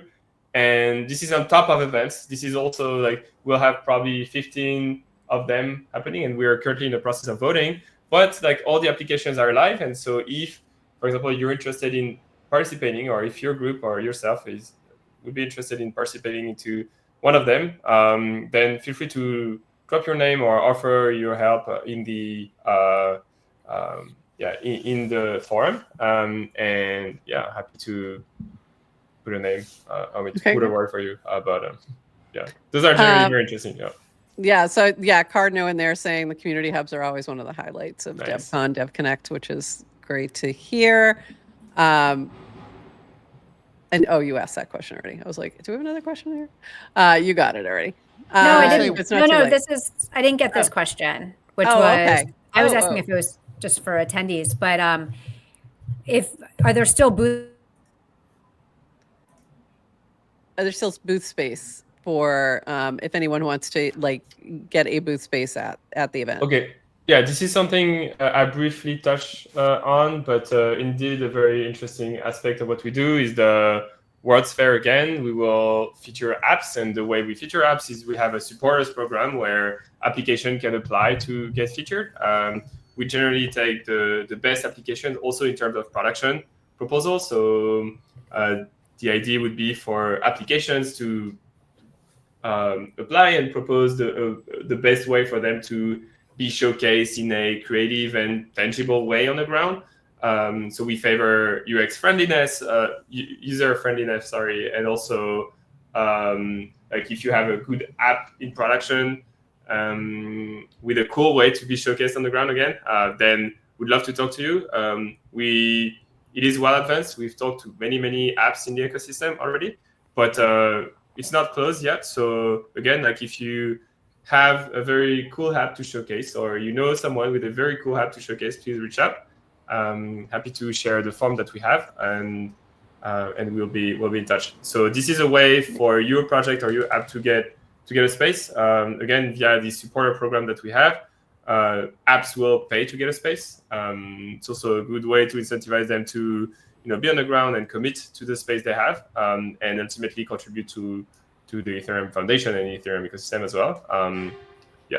And this is on top of events. This is also like, we'll have probably 15 of them happening, and we're currently in the process of voting. But like all the applications are live, and so if, for example, you're interested in participating, or if your group or yourself would be interested in participating into one of them, then feel free to drop your name or offer your help in the in the forum. And yeah, happy to put a name, put a word for you. But yeah, those are generally very interesting. Yeah. Yeah. So yeah, Cardno in there saying the community hubs are always one of the highlights of DevCon, DevConnect, which is great to hear. And you asked that question already. I was like, do we have another question here? You got it already. No, I didn't. No, this is, I didn't get this question, which was, I was asking if it was just for attendees, but are there still booths? Are there still booth space for if anyone wants to like get a booth space at the event? Okay. Yeah, this is something I briefly touched on, but indeed a very interesting aspect of what we do is the World's Fair again. We will feature apps, and the way we feature apps is we have a supporters program where application can apply to get featured. We generally take the best application also in terms of production proposals. So the idea would be for applications to apply and propose the best way for them to be showcased in a creative and tangible way on the ground. So we favor UX friendliness, user friendliness, and also like if you have a good app in production with a cool way to be showcased on the ground again, then we'd love to talk to you. It is well advanced. We've talked to many apps in the ecosystem already, but it's not closed yet. So again, like if you have a very cool app to showcase, or you know someone with a very cool app to showcase, please reach out. Happy to share the form that we have, and we'll be in touch. So this is a way for your project or your app to get a space. Again, via the supporter program that we have, apps will pay to get a space. It's also a good way to incentivize them to be on the ground and commit to the space they have, and ultimately contribute to the Ethereum Foundation and Ethereum ecosystem as well.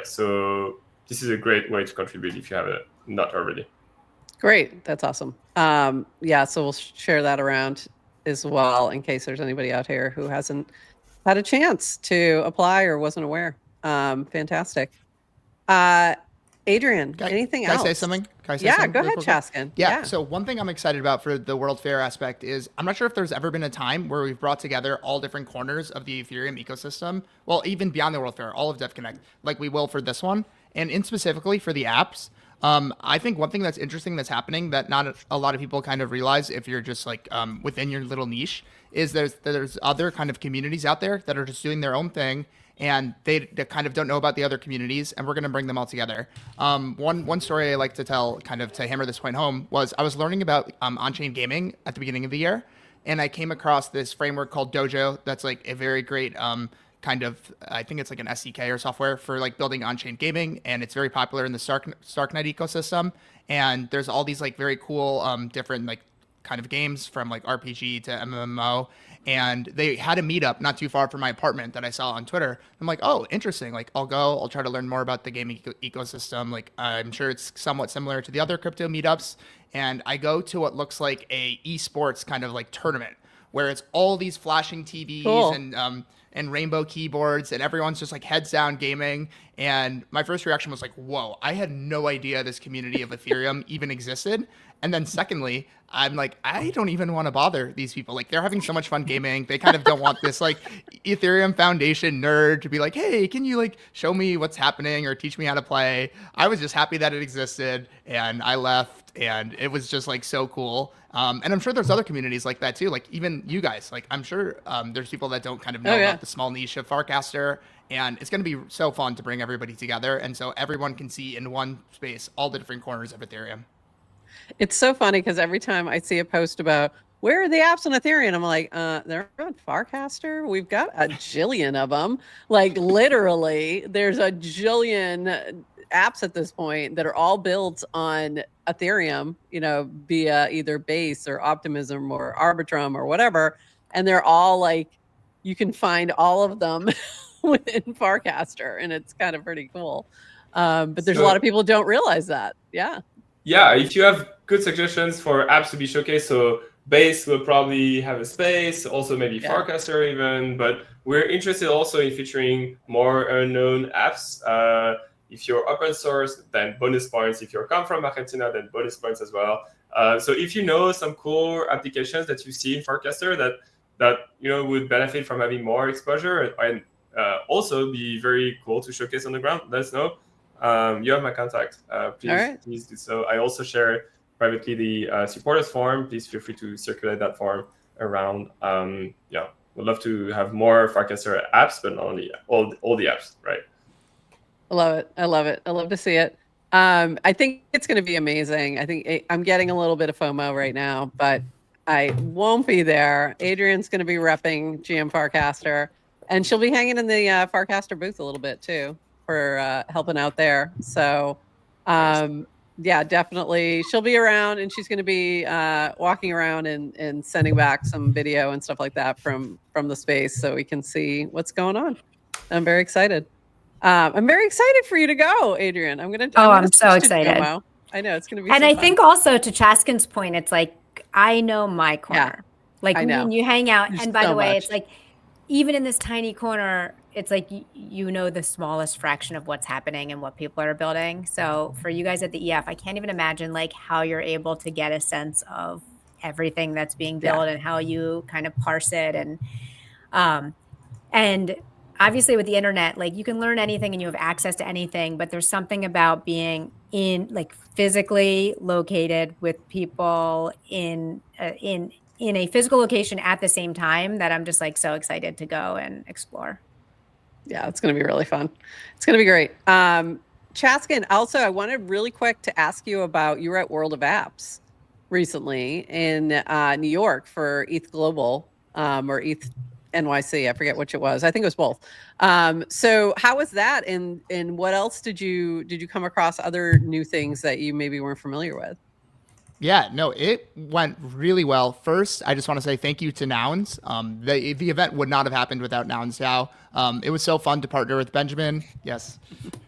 So this is a great way to contribute if you have it not already. Great, that's awesome. So we'll share that around as well in case there's anybody out here who hasn't had a chance to apply or wasn't aware. Fantastic. Adrienne, anything else? Can I say something? Go ahead, Chaskin. Yeah. So one thing I'm excited about for the World Fair aspect is I'm not sure if there's ever been a time where we've brought together all different corners of the Ethereum ecosystem. Well, even beyond the World Fair, all of DevConnect, like we will for this one, and in specifically for the apps. I think one thing that's interesting that's happening that not a lot of people kind of realize if you're just like within your little niche is there's other kind of communities out there that are just doing their own thing, and they kind of don't know about the other communities, and we're going to bring them all together. One story I like to tell, kind of to hammer this point home, was I was learning about on-chain gaming at the beginning of the year, and I came across this framework called Dojo that's like a very great kind of, I think it's like an SDK or software for like building on-chain gaming, and it's very popular in the Starknet ecosystem. And there's all these like very cool different like kind of games from like RPG to MMO. And they had a meetup not too far from my apartment that I saw on Twitter. I'm like, oh, interesting. Like I'll try to learn more about the gaming ecosystem. Like I'm sure it's somewhat similar to the other crypto meetups. And I go to what looks like a esports kind of like tournament where it's all these flashing TVs and rainbow keyboards, and everyone's just like heads down gaming. And my first reaction was like, whoa, I had no idea this community of Ethereum even existed. And then secondly, I'm like, I don't even want to bother these people. Like they're having so much fun gaming. They kind of don't want this like Ethereum Foundation nerd to be like, hey, can you like show me what's happening or teach me how to play? I was just happy that it existed, and I left, and it was just like so cool. And I'm sure there's other communities like that too. Like even you guys, like I'm sure there's people that don't kind of know about the small niche of Farcaster, and it's going to be so fun to bring everybody together. And so everyone can see in one space all the different corners of Ethereum. It's so funny because every time I see a post about where are the apps on Ethereum, I'm like, they're on Farcaster. We've got a jillion of them. Like literally, there's a jillion apps at this point that are all built on Ethereum, via either Base or Optimism or Arbitrum or whatever. And they're all like you can find all of them within Farcaster, and it's kind of pretty cool. But there's a lot of people who don't realize that. Yeah. Yeah, if you have good suggestions for apps to be showcased, so Base will probably have a space, also maybe Farcaster even, but we're interested also in featuring more unknown apps. If you're open source, then bonus points. If you come from Argentina, then bonus points as well. So if you know some cool applications that you see in Farcaster that would benefit from having more exposure and also be very cool to showcase on the ground, let us know. You have my contact. Please do so. I also share privately the supporters forum. Please feel free to circulate that forum around. We'd love to have more Farcaster apps, but not only all the apps, right? I love it. I love it. I love to see it. I think it's going to be amazing. I think I'm getting a little bit of FOMO right now, but I won't be there. Adrienne's going to be repping GM Farcaster, and she'll be hanging in the Farcaster booth a little bit too for helping out there. So, yeah, definitely. She'll be around, and she's going to be walking around and sending back some video and stuff like that from the space so we can see what's going on. I'm very excited. I'm very excited for you to go, Adrienne. I'm so excited. I know it's going to be. And so I fun. think also to Chaskin's point, it's like, I know my corner. Like when you hang out, and by the way, it's like, even in this tiny corner, it's like, you know, the smallest fraction of what's happening and what people are building. So for you guys at the EF, I can't even imagine like how you're able to get a sense of everything that's being built and how you kind of parse it. And obviously with the internet, like you can learn anything and you have access to anything, but there's something about being in like physically located with people in a physical location at the same time that I'm just like so excited to go and explore. Yeah, it's going to be really fun. It's going to be great. Chaskin, also, I wanted really quick to ask you about, you were at World of Apps recently in New York for ETH Global or ETH NYC. I forget which it was. I think it was both. So how was that? And what else did you come across, other new things that you maybe weren't familiar with? Yeah, no, it went really well. First, I just want to say thank you to Nouns. The event would not have happened without Nouns DAO. It was so fun to partner with Benjamin. Yes.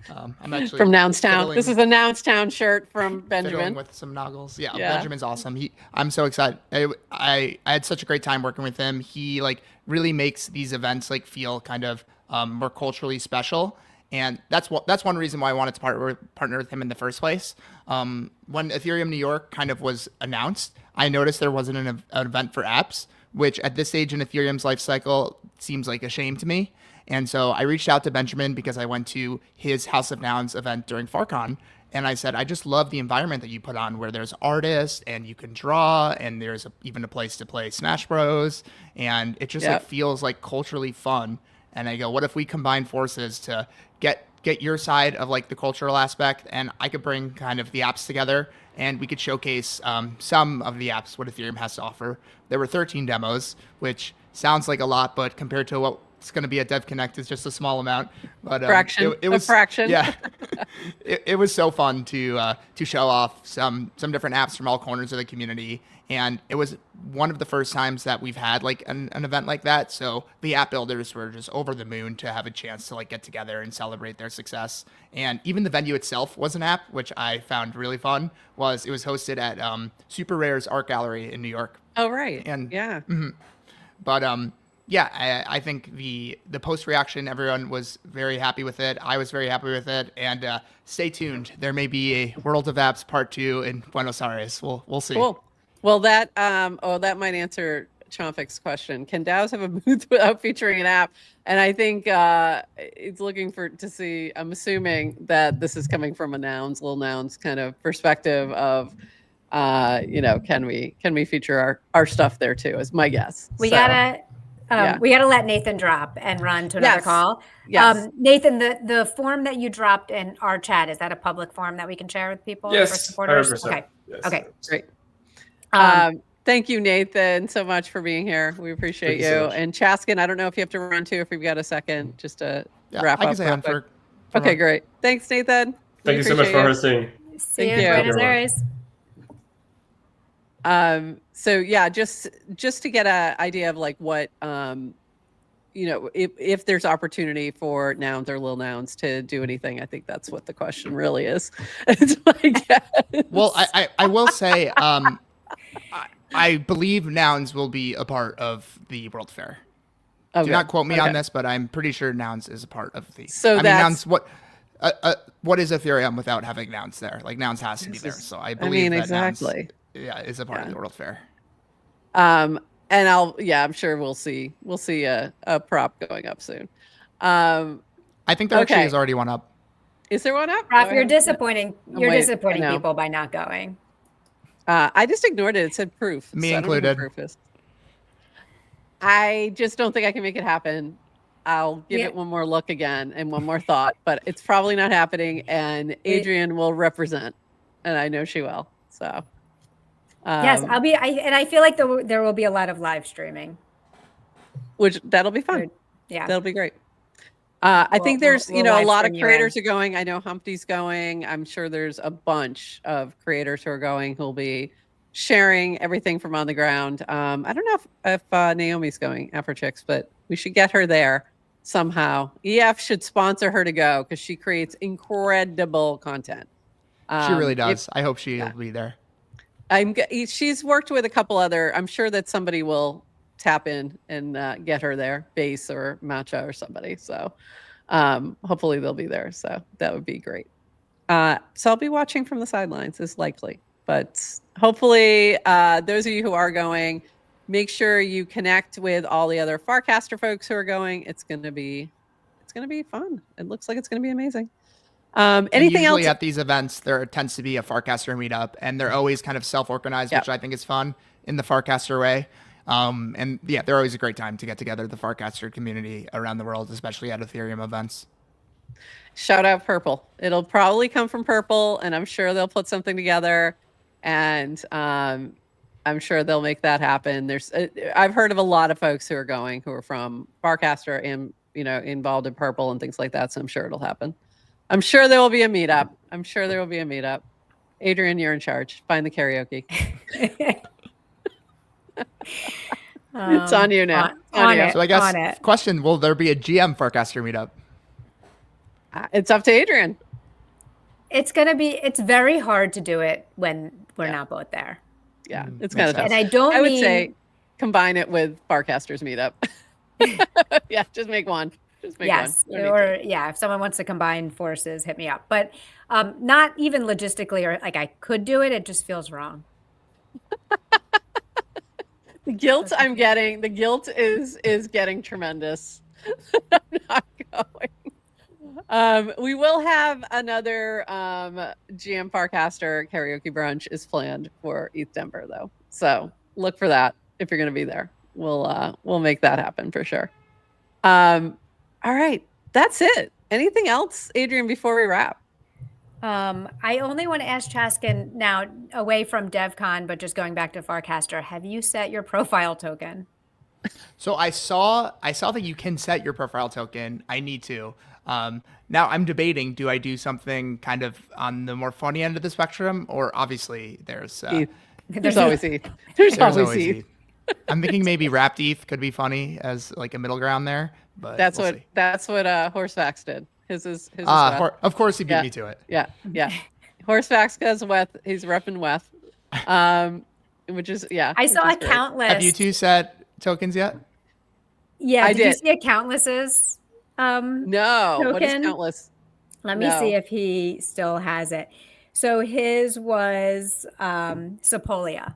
I'm actually from Nounstown. This is a Nounstown shirt from Benjamin with some noggles. Yeah, Benjamin's awesome. I'm so excited. I had such a great time working with him. He like really makes these events like feel kind of more culturally special. And that's one reason why I wanted to partner with him in the first place. When Ethereum New York kind of was announced, I noticed there wasn't an event for apps, which at this stage in Ethereum's life cycle seems like a shame to me. And so I reached out to Benjamin because I went to his House of Nouns event during FarCon. And I said, I just love the environment that you put on where there's artists and you can draw and there's even a place to play Smash Bros. And it just like feels like culturally fun. And I go, what if we combine forces to get your side of like the cultural aspect, and I could bring kind of the apps together, and we could showcase some of the apps what Ethereum has to offer. There were 13 demos, which sounds like a lot, but compared to what's going to be at DevConnect, it's just a small amount. But it was a fraction. Yeah, it was so fun to show off some different apps from all corners of the community. And it was one of the first times that we've had like an event like that. So the app builders were just over the moon to have a chance to like get together and celebrate their success. And even the venue itself was an app, which I found really fun. It was hosted at Super Rare's Art Gallery in New York. Oh, right. And yeah. But I think the post reaction, everyone was very happy with it. I was very happy with it. And stay tuned. There may be a World of Apps Part 2 in Buenos Aires. We'll see. Cool. Well, that might answer Chomphic's question. Can DAOs have a booth without featuring an app? And I think it's looking to see. I'm assuming that this is coming from a Lil Nouns kind of perspective of, can we feature our stuff there too? Is my guess. We gotta let Nathan drop and run to another call. Yes. Nathan, the form that you dropped in our chat, is that a public form that we can share with people? Yes, supporters? 100%. Okay. Yes. Okay, great. Thank you, Nathan, so much for being here. We appreciate you. So and Chaskin, I don't know if you have to run too, if we've got a second, just to wrap I up. can say on for okay, great. Thanks, Nathan. Thank you so much for hosting. See you in Buenos Aires. So yeah, just to get an idea of like what if there's opportunity for nouns or little nouns to do anything, I think that's what the question really is. It's my guess. Well, I will say, I believe nouns will be a part of the World Fair. Okay. Do not quote me Okay. on this, but I'm pretty sure nouns is a part of the. So I mean, that's- nouns. What is Ethereum without having nouns there? Like nouns has to be there. So I believe that exactly. nouns, is a part of the World Fair. And I'm sure we'll see a prop going up soon. I think there actually is already one up. Is there one up? Rob, you're disappointing. You're wait, disappointing I know. people by not going. I just ignored it. It said proof. Me so I don't know included. who proof is. I just don't think I can make it happen. I'll give it one more look again and one more thought, but it's probably not happening. And Adrienne will represent, and I know she will. So Yes, I'll be. I feel like there will be a lot of live streaming. which that'll be fun. Yeah, That'll be great. I think there's, we'll a live lot of stream you creators are going. I know Humpty's going. I'm sure there's a bunch of creators who are going who'll be sharing everything from on the ground. I don't know if Naomi's going, Afro Chicks, but we should get her there somehow. EF should sponsor her to go because she creates incredible content. She really does. I hope she'll be there. She's worked with a couple other. I'm sure that somebody will tap in and get her there, Base or Matcha or somebody. So hopefully they'll be there. So that would be great. So I'll be watching from the sidelines is likely, but hopefully those of you who are going, make sure you connect with all the other Farcaster folks who are going. It's going to be fun. It looks like it's going to be amazing. Anything usually else? at these events, there tends to be a Farcaster meetup, and they're always kind of self-organized, which I think is fun in the Farcaster way. And yeah, they're always a great time to get together, the Farcaster community around the world, especially at Ethereum events. Shout out Purple. It'll probably come from Purple, and I'm sure they'll put something together, and I'm sure they'll make that happen. I've heard of a lot of folks who are going who are from Farcaster and involved in Purple and things like that. So I'm sure it'll happen. I'm sure there will be a meetup. Adrienne, you're in charge. Find the karaoke. It's on you now. On it. So I guess question: will there be a GM Farcaster meetup? It's up to Adrienne. It's very hard to do it when we're not both there. Yeah, it's kind of tough. And I would say combine it with Farcaster's meetup. Yeah, just make one. Yes, or if someone wants to combine forces, hit me up. But not even logistically, or like I could do it. It just feels wrong. The guilt I'm getting. The guilt is getting tremendous. I'm not going. We will have another GM Farcaster karaoke brunch is planned for ETH Denver though, so look for that if you're going to be there. We'll make that happen for sure. All right, that's it. Anything else, Adrienne, before we wrap? I only want to ask Chaskin now, away from DevCon, but just going back to Farcaster. Have you set your profile token? So I saw that you can set your profile token. I need to. Now I'm debating: do I do something kind of on the more funny end of the spectrum, or obviously there's always ETH. There's always ETH. I'm thinking maybe wrapped ETH could be funny as like a middle ground there, but that's what Horsefax did. His is of course he beat me to it. Yeah. Horsefax does Weth. He's repping Weth. Which is I saw a countless. Have you two set tokens yet? Yeah, I did. You see a countless's no token? What is countless? Let me see if he still has it. So his was Sepolia.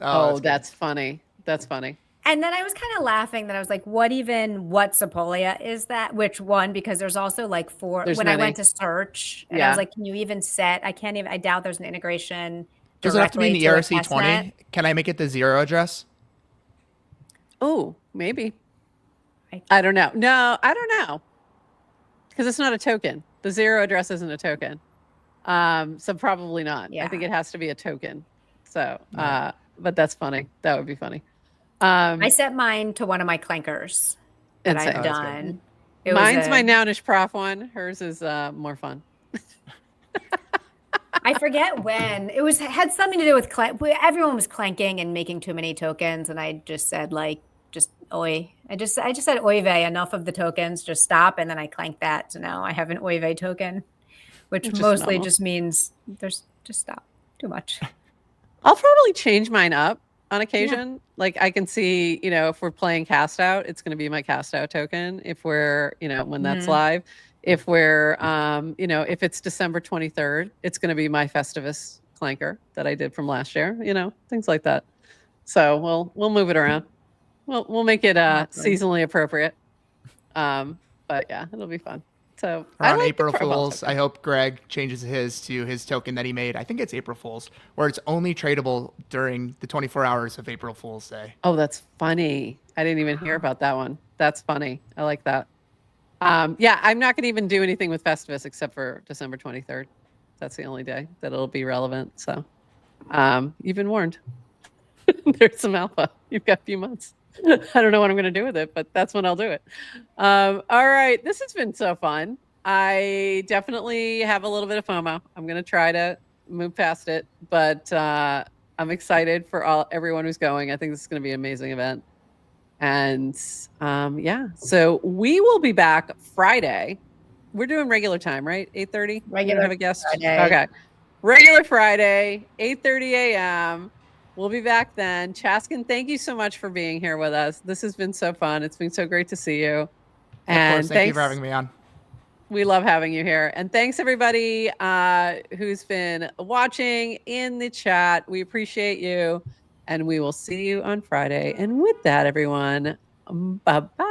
Oh, that's funny. That's funny. And then I was kind of laughing that I was like, what Sepolia is that? Which one? Because there's also like four. When I went to search, and I was like, can you even set? I doubt there's an integration. Does it have to be in the ERC20? Can I make it the 0 address? Oh, maybe. I don't know. No, I don't know. Because it's not a token. The 0 address isn't a token. So probably not. Yeah. I think it has to be a token. So, but that's funny. That would be funny. I set mine to one of my clankers that I've done. Mine's my Nounish Prof one. Hers is more fun. I forget when. Had something to do with everyone was clanking and making too many tokens, and I just said oi, I just said Oive, enough of the tokens, just stop, and then I clanked that. So now I have an Oive token, which mostly just means there's just stop. Too much. I'll probably change mine up on occasion. Yeah. Like I can see, if we're playing cast out, it's going to be my cast out token. If we're, when that's live, if we're, if it's December 23rd, it's going to be my Festivus clanker that I did from last year, things like that. So we'll move it around. We'll make it seasonally appropriate. But yeah, it'll be fun. So around April Fools, I hope Greg changes his to his token that he made. I think it's April Fools, where it's only tradable during the 24 hours of April Fool's Day. Oh, that's funny. I didn't even hear about that one. That's funny. I like that. Yeah, I'm not going to even do anything with Festivus except for December 23rd. That's the only day that it'll be relevant. So you've been warned. There's some alpha. You've got a few months. I don't know what I'm going to do with it, but that's when I'll do it. All right. This has been so fun. I definitely have a little bit of FOMO. I'm going to try to move past it, but I'm excited for everyone who's going. I think this is going to be an amazing event. And yeah, so we will be back Friday. We're doing regular time, right? 8:30? Regular. Have a guest? Friday. Okay. Regular Friday, 8:30 a.m. We'll be back then. Chaskin, thank you so much for being here with us. This has been so fun. It's been so great to see you. And of course, thank you for having me on. We love having you here. And thanks everybody who's been watching in the chat. We appreciate you. And we will see you on Friday. And with that, everyone, bye-bye.